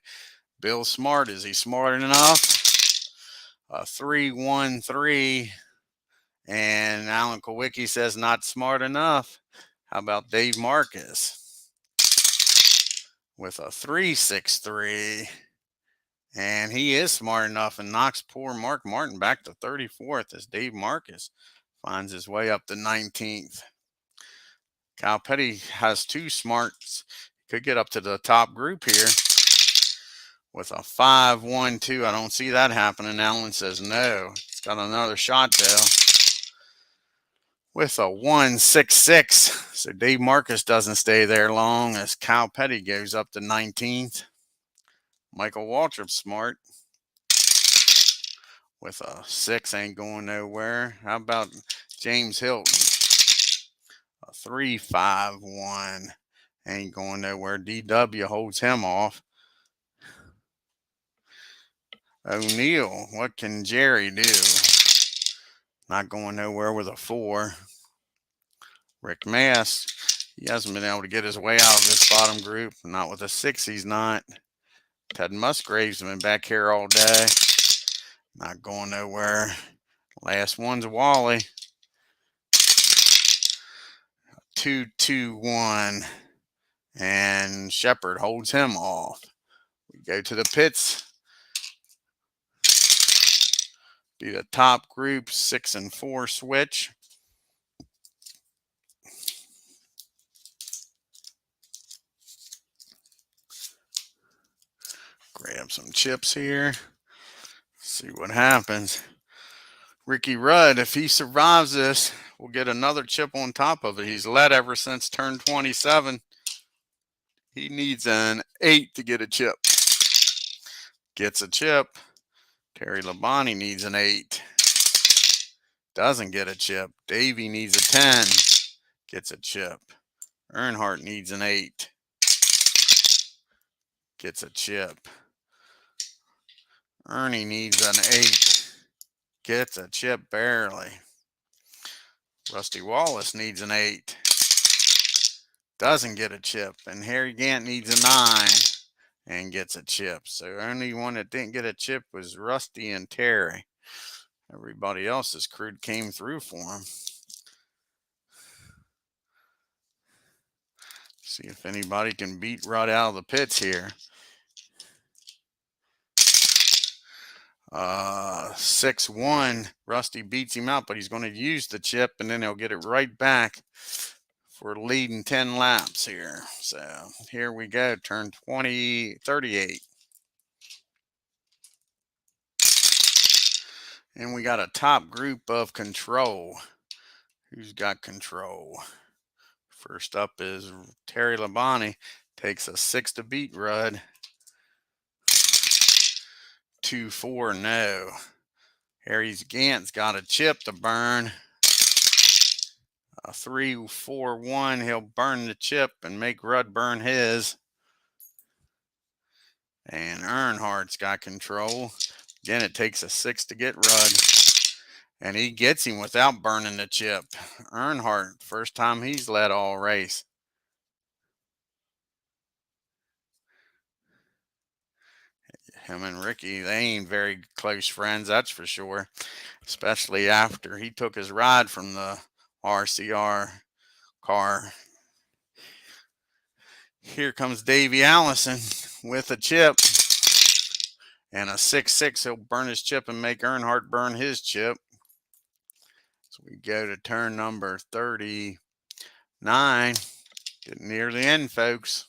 Bill Smart, is he smart enough? A 3-1-3. And Alan Kowicki says not smart enough. How about Dave Marcus with a 3-6-3? And he is smart enough and knocks poor Mark Martin back to 34th as Dave Marcus finds his way up to 19th. Cal Petty has 2 smarts. Could get up to the top group here with a 5-1-2. I don't see that happening. Alan says no. He's got another shot, though, with a 1-6-6. So Dave Marcus doesn't stay there long as Cal Petty goes up to 19th. Michael Waltrip Smart with a 6, ain't going nowhere. How about James Hilton? A 3-5-1, ain't going nowhere. DW holds him off. O'Neal, what can Jerry do? Not going nowhere with a 4. Rick Mast, he hasn't been able to get his way out of this bottom group. Not with a 6, he's not. Ted Musgrave's been back here all day. Not going nowhere. Last one's Wally. 2-2-1. And Shepard holds him off. We go to the pits. Be the top group, 6 and 4 switch. Grab some chips here. See what happens. Ricky Rudd, if he survives this, will get another chip on top of it. He's led ever since turn 27. He needs an 8 to get a chip. Gets a chip. Terry Labonte needs an 8. Doesn't get a chip. Davey needs a 10. Gets a chip. Earnhardt needs an 8. Gets a chip. Ernie needs an 8. Gets a chip barely. Rusty Wallace needs an 8. Doesn't get a chip. And Harry Gant needs a 9 and gets a chip. So the only one that didn't get a chip was Rusty and Terry. Everybody else's crew came through for him. See if anybody can beat Rudd out of the pits here. 6-1. Rusty beats him out, but he's going to use the chip, and then he'll get it right back for leading 10 laps here. So here we go, turn 38. And we got a top group of control. Who's got control? First up is Terry Labonte. Takes a 6 to beat Rudd. 2-4, no. Harry Gant's got a chip to burn. 3-4-1, he'll burn the chip and make Rudd burn his. And Earnhardt's got control. Again, it takes a 6 to get Rudd. And he gets him without burning the chip. Earnhardt, first time he's led all race. Him and Ricky, they ain't very close friends, that's for sure. Especially after he took his ride from the RCR car. Here comes Davey Allison with a chip. And a 6-6, he'll burn his chip and make Earnhardt burn his chip. So we go to turn number 39. Getting near the end, folks.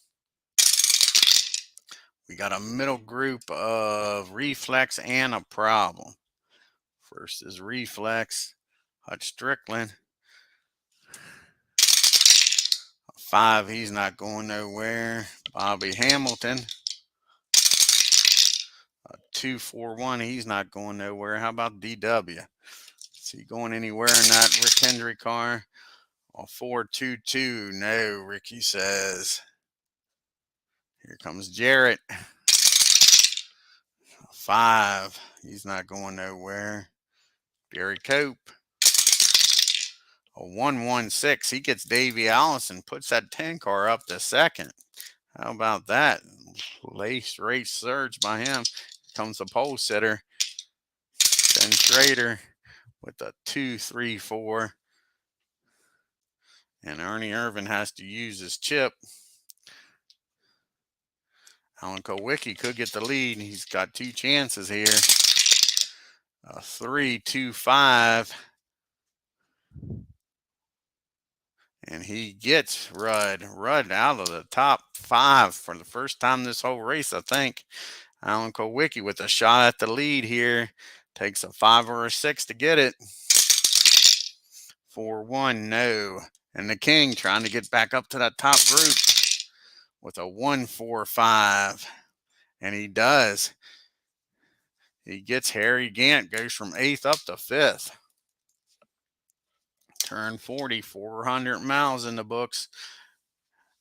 We got a middle group of Reflex and a problem. First is Reflex. Hutch Strickland. 5, he's not going nowhere. Bobby Hamilton. 2-4-1, he's not going nowhere. How about DW? Is he going anywhere in that Rick Hendry car? 4-2-2, no, Ricky says. Here comes Jarrett. 5, he's not going nowhere. Gary Cope. 1-1-6, he gets Davey Allison, puts that 10 car up to second. How about that? Race surge by him. Comes the pole sitter. Ben Schrader with a 2-3-4. And Ernie Irvin has to use his chip. Alan Kowicki could get the lead. He's got 2 chances here. 3-2-5. And he gets Rudd out of the top 5 for the first time this whole race, I think. Alan Kowicki with a shot at the lead here. Takes a 5 or a 6 to get it. 4-1, no. And the King trying to get back up to that top group with a 1-4-5. And he does. He gets Harry Gant, goes from 8th up to 5th. Turn 40, 400 miles in the books.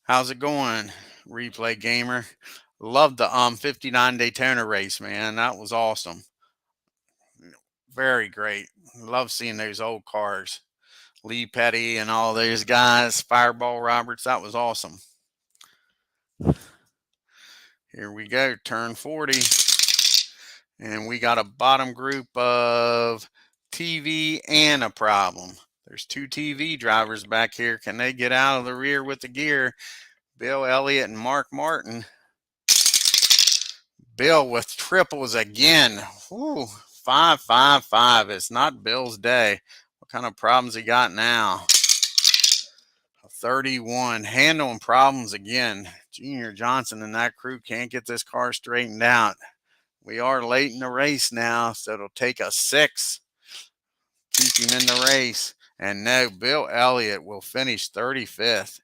How's it going, Replay Gamer? Loved the 59 Daytona race, man. That was awesome. Very great. Love seeing those old cars. Lee Petty and all those guys, Fireball Roberts. That was awesome. Here we go, turn 40. And we got a bottom group of TV and a problem. There's two TV drivers back here. Can they get out of the rear with the gear? Bill Elliott and Mark Martin. Bill with triples again. Whew, 555. It's not Bill's day. What kind of problems he got now? 31. Handling problems again. Junior Johnson and that crew can't get this car straightened out. We are late in the race now, so it'll take a 6. Keep him in the race. And no, Bill Elliott will finish 35th.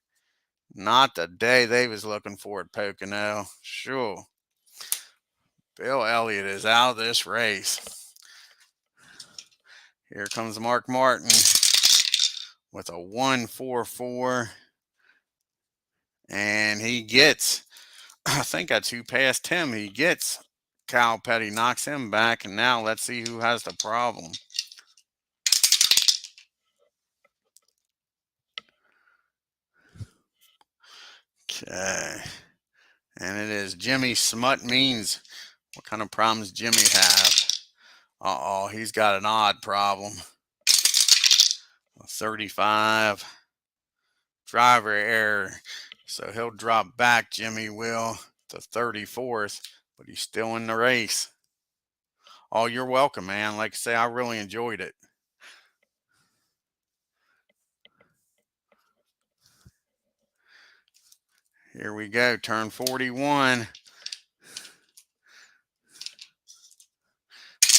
Not the day they was looking for at Pocono. Sure. Bill Elliott is out of this race. Here comes Mark Martin with a 144. And he gets, I think that's who passed him. He gets Cal Petty, knocks him back. And now let's see who has the problem. Okay. And it is Jimmy Smut Means. What kind of problems Jimmy have? Uh-oh, he's got an odd problem. 35. Driver error. So he'll drop back, Jimmy will, to 34th, but he's still in the race. Oh, you're welcome, man. Like I say, I really enjoyed it. Here we go, turn 41.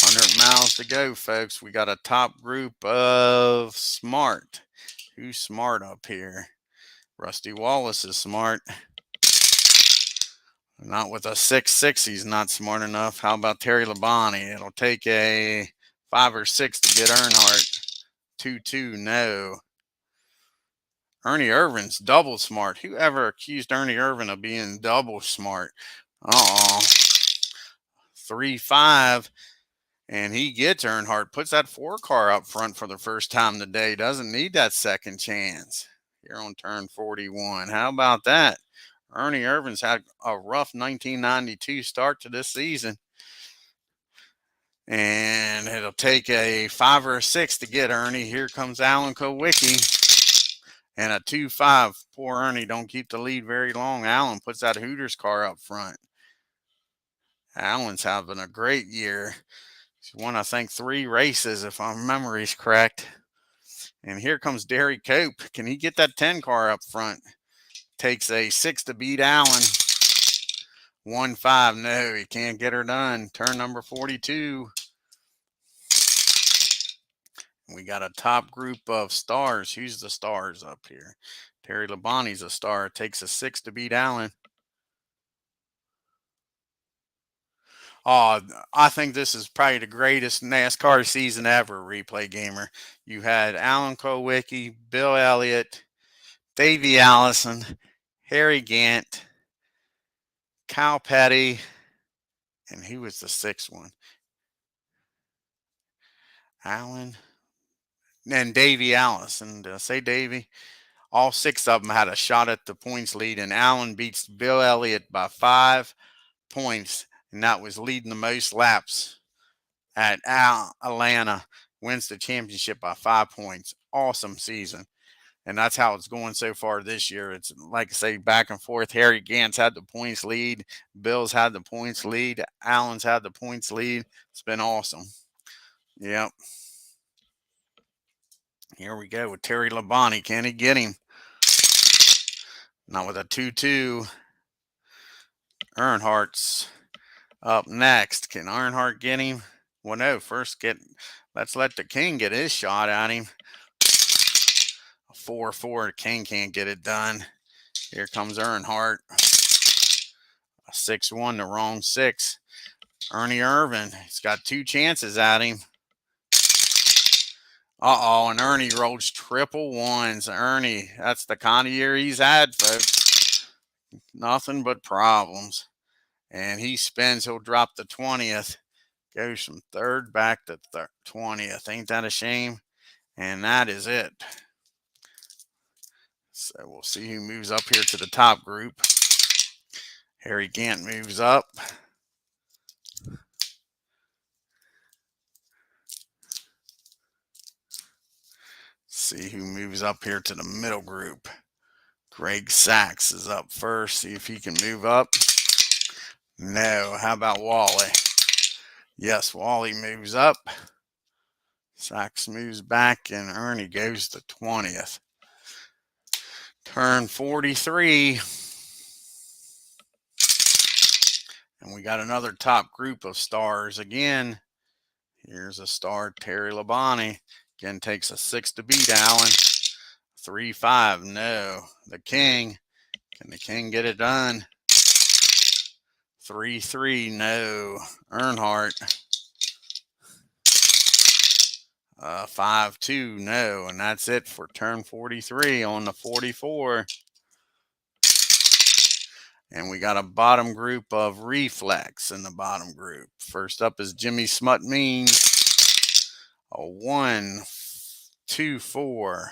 100 miles to go, folks. We got a top group of smart. Who's smart up here? Rusty Wallace is smart. Not with a 6.6, he's not smart enough. How about Terry Labonte? It'll take a 5 or 6 to get Earnhardt. 2-2, no. Ernie Irvin's double smart. Who ever accused Ernie Irvin of being double smart? 3-5. And he gets Earnhardt, puts that 4 car up front for the first time today. Doesn't need that second chance here on turn 41. How about that? Ernie Irvin's had a rough 1992 start to this season. And it'll take a 5 or a 6 to get Ernie. Here comes Alan Kowicki. And a 2-5. Poor Ernie don't keep the lead very long. Alan puts that Hooters car up front. Alan's having a great year. He's won, I think, 3 races, if my memory's correct. And here comes Derry Cope. Can he get that 10 car up front? Takes a 6 to beat Allen. 1-5. No, he can't get her done. Turn number 42. We got a top group of stars. Who's the stars up here? Terry Labonte's a star. Takes a 6 to beat Allen. Oh, I think this is probably the greatest NASCAR season ever, Replay Gamer. You had Alan Kowicki, Bill Elliott, Davey Allison, Harry Gant, Cal Petty, and who was the 6th one? Allen and Davey Allison. Did I say Davey? All 6 of them had a shot at the points lead, and Allen beats Bill Elliott by 5 points, and that was leading the most laps at Atlanta. Wins the championship by 5 points. Awesome season. And that's how it's going so far this year. It's like I say, back and forth. Harry Gant's had the points lead. Bill's had the points lead. Allen's had the points lead. It's been awesome. Yep. Here we go with Terry Labonte. Can he get him? Not with a 2-2. Earnhardt's up next. Can Earnhardt get him? Well, no. Let's let the King get his shot at him. 4-4. King can't get it done. Here comes Earnhardt. A 6-1, the wrong 6. Ernie Irvin. He's got 2 chances at him. And Ernie rolls triple ones. Ernie, that's the kind of year he's had, folks. Nothing but problems. And he spins. He'll drop the 20th. Goes from 3rd back to 20th. Ain't that a shame? And that is it. So we'll see who moves up here to the top group. Harry Gant moves up. See who moves up here to the middle group. Greg Sachs is up first. See if he can move up. No. How about Wally? Yes, Wally moves up. Sachs moves back, and Ernie goes to 20th. Turn 43. And we got another top group of stars again. Here's a star, Terry Labonte. Again, takes a 6 to beat Allen. 3-5, no. The King. Can the King get it done? 3-3, no. Earnhardt. 5-2, no. And that's it for turn 43 on the 44. And we got a bottom group of Reflex in the bottom group. First up is Jimmy Smut Means. A 1-2-4.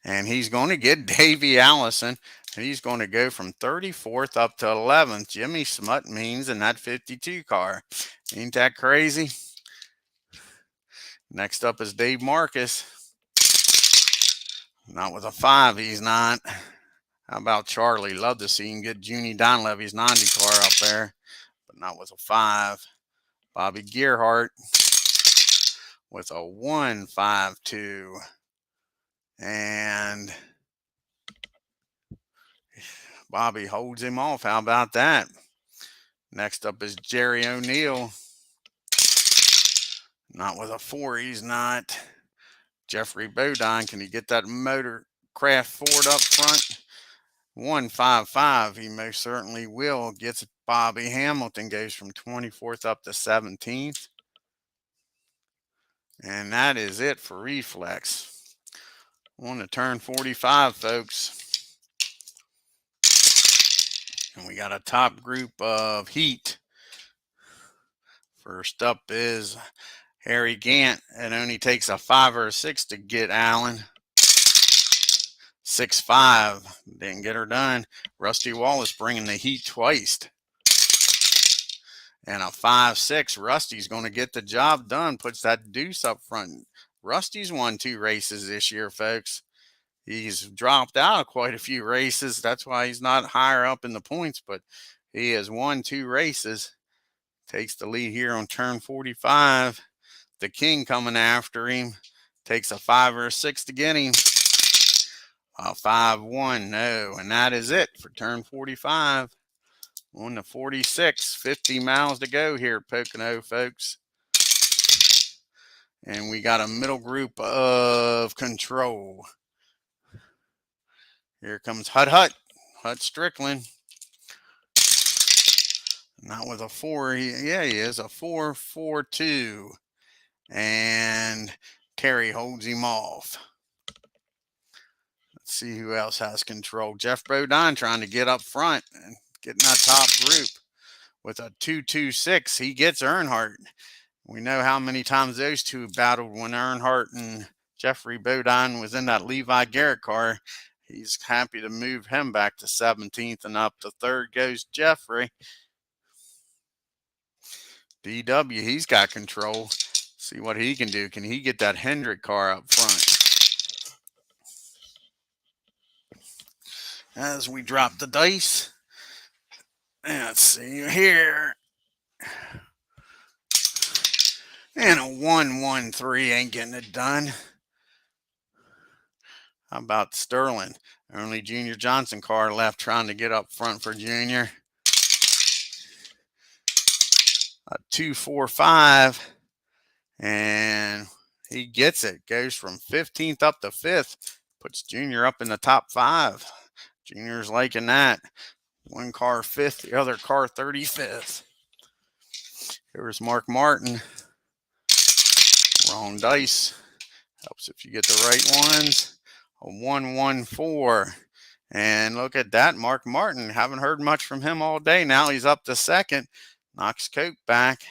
And he's going to get Davey Allison. And he's going to go from 34th up to 11th. Jimmy Smut Means in that 52 car. Ain't that crazy? Next up is Dave Marcus. Not with a 5, he's not. How about Charlie? Love to see him get Junie Donlevy's 90 car up there, but not with a 5. Bobby Gearhart with a 1-5-2. And Bobby holds him off. How about that? Next up is Jerry O'Neill. Not with a 4, he's not. Jeffrey Bodine, can he get that Motorcraft Ford up front? 1-5-5, he most certainly will. Gets Bobby Hamilton, goes from 24th up to 17th. And that is it for Reflex. On to turn 45, folks. And we got a top group of Heat. First up is Harry Gant. It only takes a 5 or a 6 to get Allen. 6-5. Didn't get her done. Rusty Wallace bringing the heat twice. And a 5-6. Rusty's going to get the job done. Puts that deuce up front. Rusty's won 2 races this year, folks. He's dropped out of quite a few races. That's why he's not higher up in the points. But he has won 2 races. Takes the lead here on turn 45. The King coming after him. Takes a 5 or a 6 to get him. 5-1, no. And that is it for turn 45. On the 46, 50 miles to go here at Pocono, folks. And we got a middle group of Control. Here comes Hut Strickland. Not with a 4. He is. A 4-4-2. And Terry holds him off. Let's see who else has Control. Jeff Bodine trying to get up front and get in that top group with a 2-2-6. He gets Earnhardt. We know how many times those two battled when Earnhardt and Jeffrey Bodine was in that Levi Garrett car. He's happy to move him back to 17th, and up to 3rd goes Jeffrey. DW, he's got Control. See what he can do. Can he get that Hendrick car up front? As we drop the dice. Let's see here. And a 1-1-3 ain't getting it done. How about Sterling? Only Junior Johnson car left trying to get up front for Junior. A 2-4-5. And he gets it. Goes from 15th up to 5th. Puts Junior up in the top 5. Junior's liking that. One car 5th, the other car 35th. Here's Mark Martin. Wrong dice. Helps if you get the right ones. A 1-1-4. And look at that, Mark Martin. Haven't heard much from him all day. Now he's up to second. Knocks Cope back.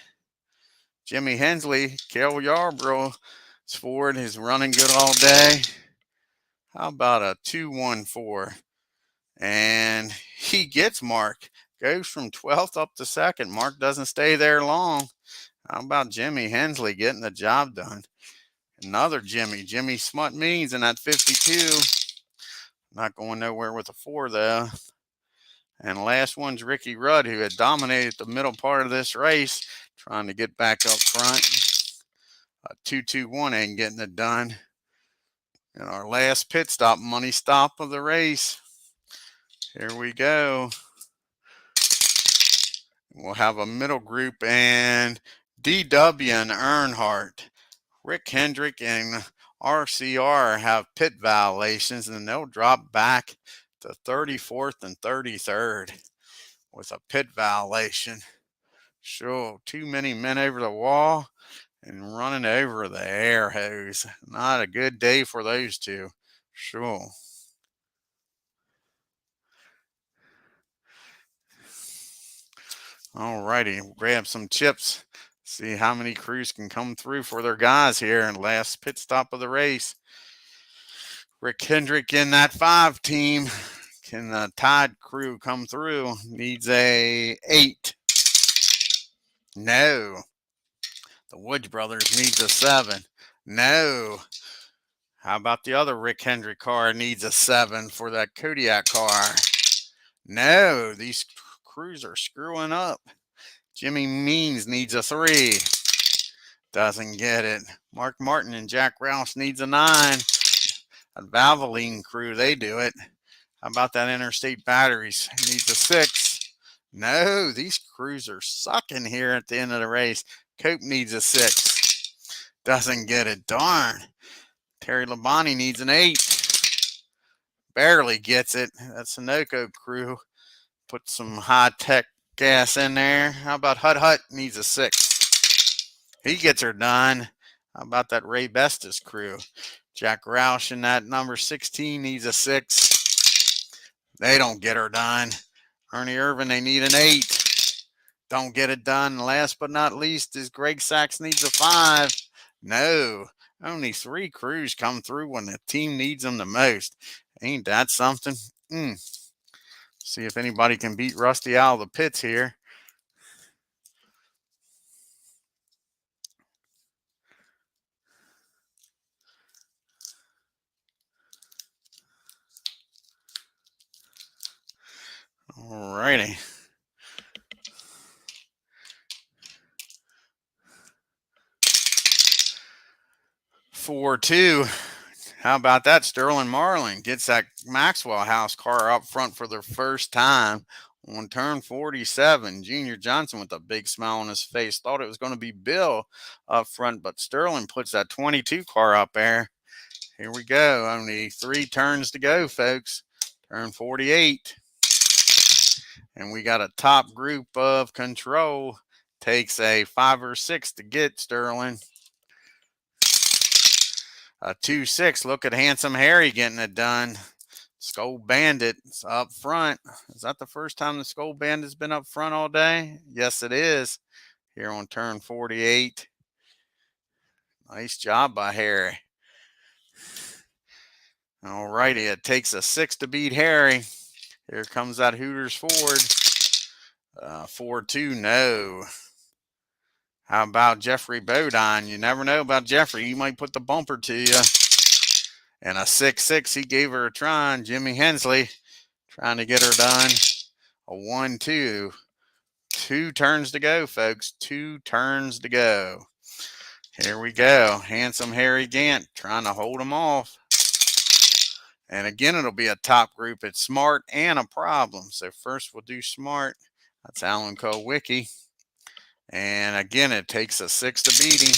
Jimmy Hensley, Cale Yarbrough's Ford is running good all day. How about a 2-1-4? And he gets Mark. Goes from 12th up to second. Mark doesn't stay there long. How about Jimmy Hensley getting the job done? Another Jimmy Smut Means in that 52. Not going nowhere with a 4 though. And last one's Ricky Rudd, who had dominated the middle part of this race, trying to get back up front. A 2-2-1 ain't getting it done. And our last pit stop, money stop of the race. Here we go. We'll have a middle group, and DW and Earnhardt, Rick Hendrick and RCR have pit violations, and they'll drop back to 34th and 33rd with a pit violation. Sure, too many men over the wall and running over the air hose. Not a good day for those two. Sure. All righty, grab some chips. See how many crews can come through for their guys here in last pit stop of the race. Rick Hendrick in that 5 team. Can the Tide crew come through? Needs a 8. No. The Woods brothers needs a 7. No. How about the other Rick Hendrick car needs a 7 for that Kodiak car? No. These crews are screwing up. Jimmy Means needs a 3. Doesn't get it. Mark Martin and Jack Rouse needs a 9. A Valvoline crew, they do it. How about that Interstate Batteries? Needs a 6. No, these crews are sucking here at the end of the race. Cope needs a 6. Doesn't get it. Darn. Terry Labonte needs an 8. Barely gets it. That Sunoco crew put some high-tech gas in there. How about Hut needs a 6. He gets her done. How about that Ray Bestis crew? Jack Roush in that number 16 needs a 6. They don't get her done. Ernie Irvin, they need an 8. Don't get it done. Last but not least is Greg Sachs needs a 5. No. Only 3 crews come through when the team needs them the most. Ain't that something? See if anybody can beat Rusty out of the pits here. All righty. Four, 2. How about that? Sterling Marlin gets that Maxwell House car up front for the first time on turn 47. Junior Johnson with a big smile on his face thought it was going to be Bill up front, but Sterling puts that 22 car up there. Here we go. Only 3 turns to go, folks. Turn 48. And we got a top group of control. Takes a 5 or 6 to get Sterling. A 2-6. Look at Handsome Harry getting it done. Skull Bandit's up front. Is that the first time the Skull Bandit's been up front all day? Yes, it is. Here on turn 48. Nice job by Harry. All righty. It takes a 6 to beat Harry. Here comes that Hooters Ford. 4-2. No. How about Jeffrey Bodine? You never know about Jeffrey. He might put the bumper to you. And a 6-6. He gave her a try. Jimmy Hensley trying to get her done. A 1-2. 2 turns to go, folks. 2 turns to go. Here we go. Handsome Harry Gant trying to hold him off. And again, it'll be a top group. It's Smart and a Problem. So first we'll do Smart. That's Alan Kowicki. And again, it takes a 6 to beat him.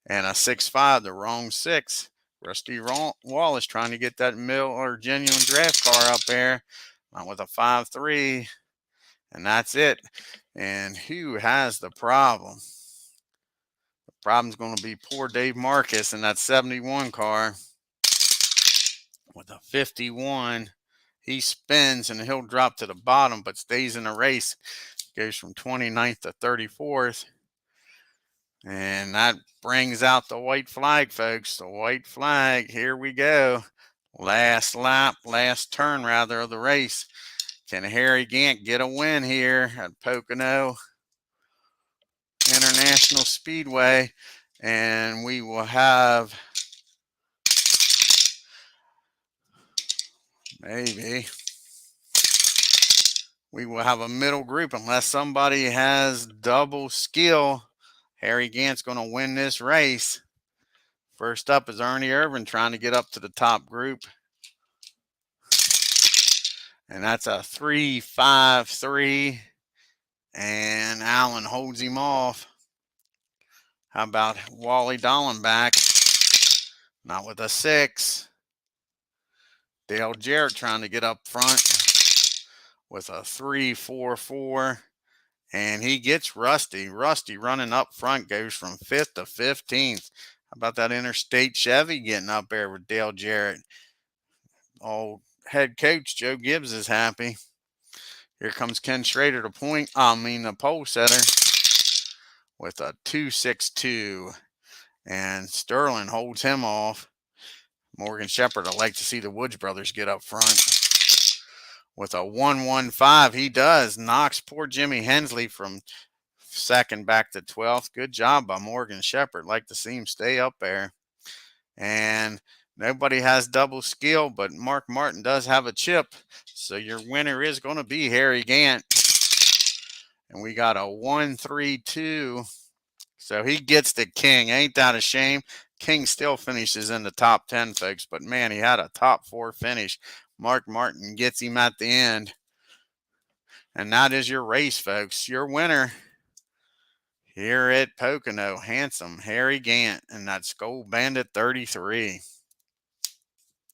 And a 6-5, the wrong 6. Rusty Wallace trying to get that Miller genuine draft car up there. With a 5-3. And that's it. And who has the problem? The problem's going to be poor Dave Marcus in that 71 car. With a 51. he spins and he'll drop to the bottom, but stays in the race. Goes from 29th to 34th. And that brings out the white flag, folks. The white flag. Here we go. Last lap, last turn, rather, of the race. Can Harry Gant get a win here at Pocono International Speedway? And we will have, maybe, we will have a middle group unless somebody has double skill. Harry Gant's going to win this race. First up is Ernie Irvin trying to get up to the top group. And that's a 3-5-3. And Allen holds him off. How about Wally Dallenbach? Not with a 6. Dale Jarrett trying to get up front with a 3-4-4. And he gets Rusty. Rusty running up front goes from 5th to 15th. How about that Interstate Chevy getting up there with Dale Jarrett? Old head coach Joe Gibbs is happy. Here comes Ken Schrader, the pole setter, with a 2-6-2. And Sterling holds him off. Morgan Shepherd, I'd like to see the Woods brothers get up front with a 1-1-5. He does. Knocks poor Jimmy Hensley from 2nd back to 12th. Good job by Morgan Shepherd. Like to see him stay up there. And nobody has double skill, but Mark Martin does have a chip. So your winner is going to be Harry Gant. And we got a 1-3-2. So he gets the King. Ain't that a shame? King still finishes in the top 10, folks. But, man, he had a top 4 finish. Mark Martin gets him at the end. And that is your race, folks. Your winner here at Pocono, handsome Harry Gant. And that's Gold Bandit 33.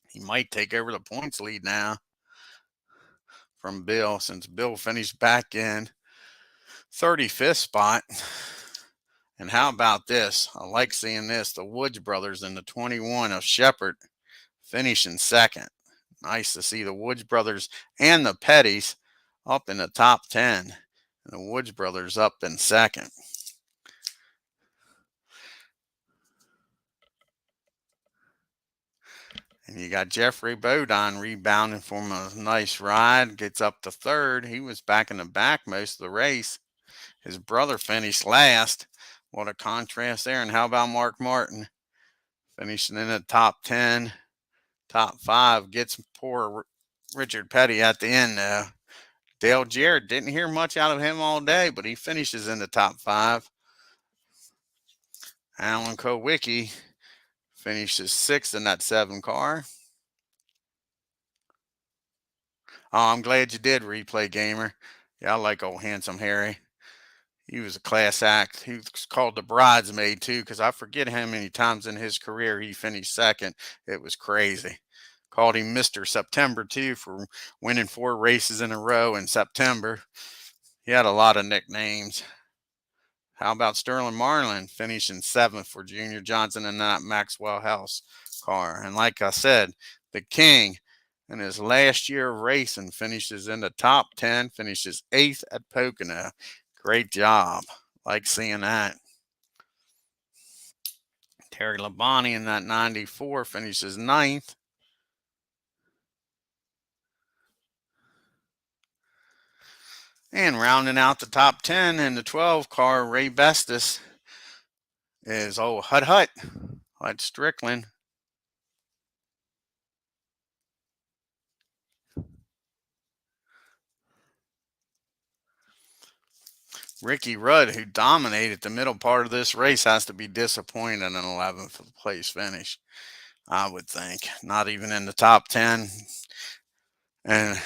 He might take over the points lead now from Bill, since Bill finished back in 35th spot. And how about this? I like seeing this. The Woods brothers in the 21 of Shepherd finishing 2nd. Nice to see the Woods brothers and the Petties up in the top 10. And the Woods brothers up in 2nd. And you got Jeffrey Bodine rebounding from a nice ride. Gets up to 3rd. He was back in the back most of the race. His brother finished last. What a contrast there. And how about Mark Martin? Finishing in the top 10, top 5. Gets poor Richard Petty at the end, though. Dale Jarrett, didn't hear much out of him all day, but he finishes in the top 5. Alan Kowicki finishes 6th in that 7 car. Oh, I'm glad you did, Replay Gamer. Yeah, I like old handsome Harry. He was a class act. He was called the bridesmaid, too, because I forget how many times in his career he finished 2nd. It was crazy. Called him Mr. September, too, for winning 4 races in a row in September. He had a lot of nicknames. How about Sterling Marlin finishing 7th for Junior Johnson in that Maxwell House car? And like I said, the King in his last year of racing finishes in the top 10, finishes 8th at Pocono. Great job. Like seeing that. Terry Labonte in that 94 finishes 9th. And rounding out the top 10 in the 12 car, Ray Bestis, is old Hut Strickland. Ricky Rudd, who dominated the middle part of this race, has to be disappointed in an 11th place finish, I would think. Not even in the top 10. And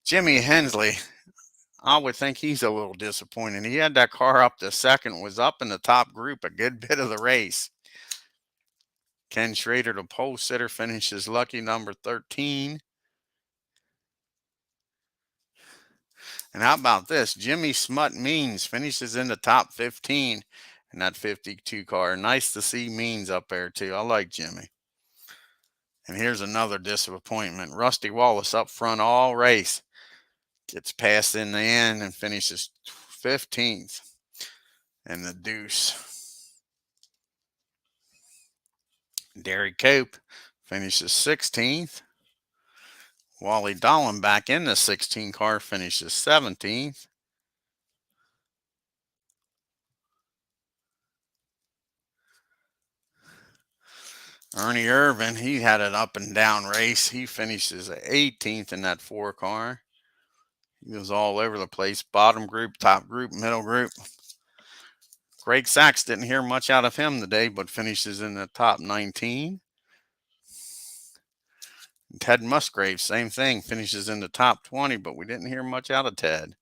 Jimmy Hensley, I would think he's a little disappointed. He had that car up to 2nd, was up in the top group a good bit of the race. Ken Schrader, the pole sitter, finishes lucky number 13. And how about this? Jimmy Smut Means finishes in the top 15 in that 52 car. Nice to see Means up there, too. I like Jimmy. And here's another disappointment. Rusty Wallace up front all race. Gets past in the end and finishes 15th in the deuce. Derry Cope finishes 16th. Wally Dolan back in the 16 car finishes 17th. Ernie Irvin, he had an up and down race. He finishes 18th in that 4 car. He was all over the place. Bottom group, top group, middle group. Greg Sachs didn't hear much out of him today, but finishes in the top 19. Ted Musgrave, same thing, finishes in the top 20, but we didn't hear much out of Ted.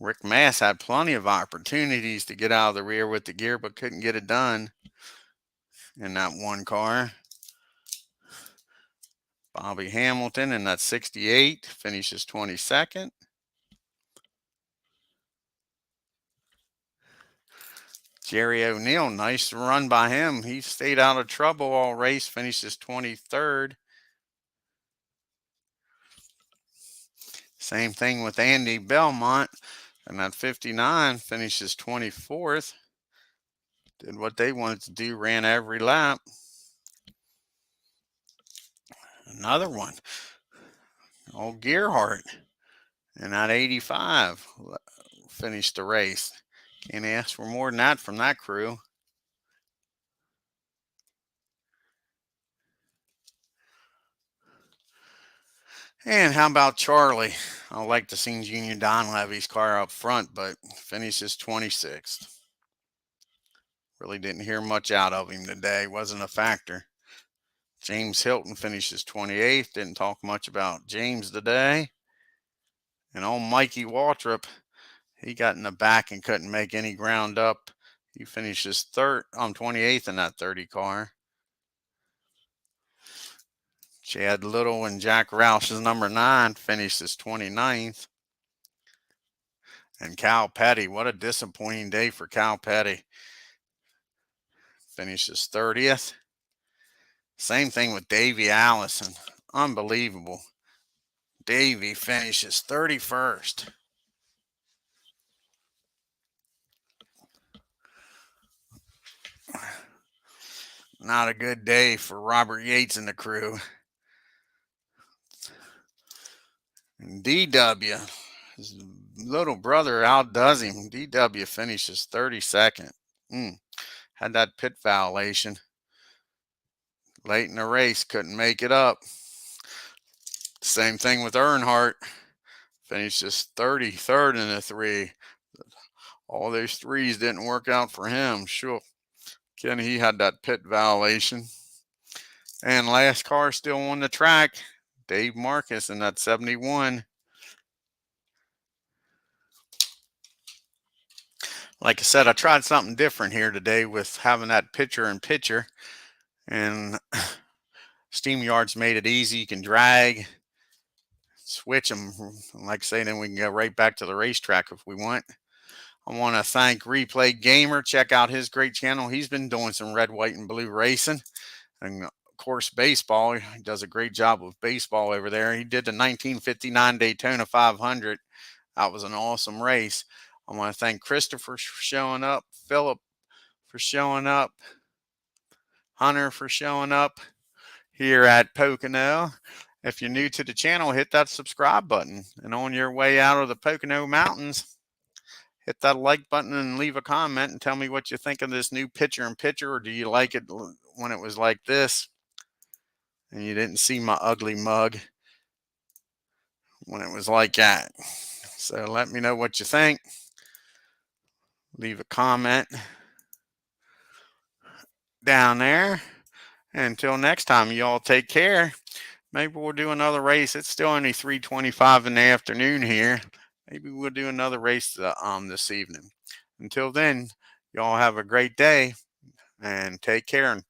Rick Mass had plenty of opportunities to get out of the rear with the gear, but couldn't get it done in that 1 car. Bobby Hamilton in that 68 finishes 22nd. Jerry O'Neill, nice run by him. He stayed out of trouble all race, finishes 23rd. Same thing with Andy Belmont, and that 59 finishes 24th. Did what they wanted to do, ran every lap. Another one, old Gearhart, and that 85 finished the race. Can't ask for more than that from that crew. And how about Charlie? I like to see Junior Donlevy's car up front, but finishes 26th. Really didn't hear much out of him today. Wasn't a factor. James Hilton finishes 28th. Didn't talk much about James today. And old Mikey Waltrip, he got in the back and couldn't make any ground up. He finishes 28th in that 30 car. Chad Little and Jack Roush's number 9 finishes 29th. And Cal Petty, what a disappointing day for Cal Petty. Finishes 30th. Same thing with Davey Allison. Unbelievable. Davey finishes 31st. Not a good day for Robert Yates and the crew. And DW, his little brother outdoes him. DW finishes 32nd. Had that pit violation. Late in the race, couldn't make it up. Same thing with Earnhardt. Finishes 33rd in the 3. All those 3s didn't work out for him. Sure. Kenny, he had that pit violation. And last car still on the track, Dave Marcus in that 71. Like I said, I tried something different here today with having that pitcher-in-pitcher. And SteamYard's made it easy. You can drag, switch them. Like I say, then we can go right back to the racetrack if we want. I want to thank Replay Gamer. Check out his great channel. He's been doing some red, white, and blue racing. And of course, baseball. He does a great job with baseball over there. He did the 1959 Daytona 500. That was an awesome race. I want to thank Christopher for showing up, Philip for showing up, Hunter for showing up here at Pocono. If you're new to the channel, hit that subscribe button. And on your way out of the Pocono Mountains, hit that like button and leave a comment and tell me what you think of this new pitcher-in-pitcher, or do you like it when it was like this and you didn't see my ugly mug when it was like that. So let me know what you think. Leave a comment down there. And until next time, you all take care. Maybe we'll do another race. It's still only 3:25 in the afternoon here. Maybe we'll do another race this evening. Until then, y'all have a great day and take care.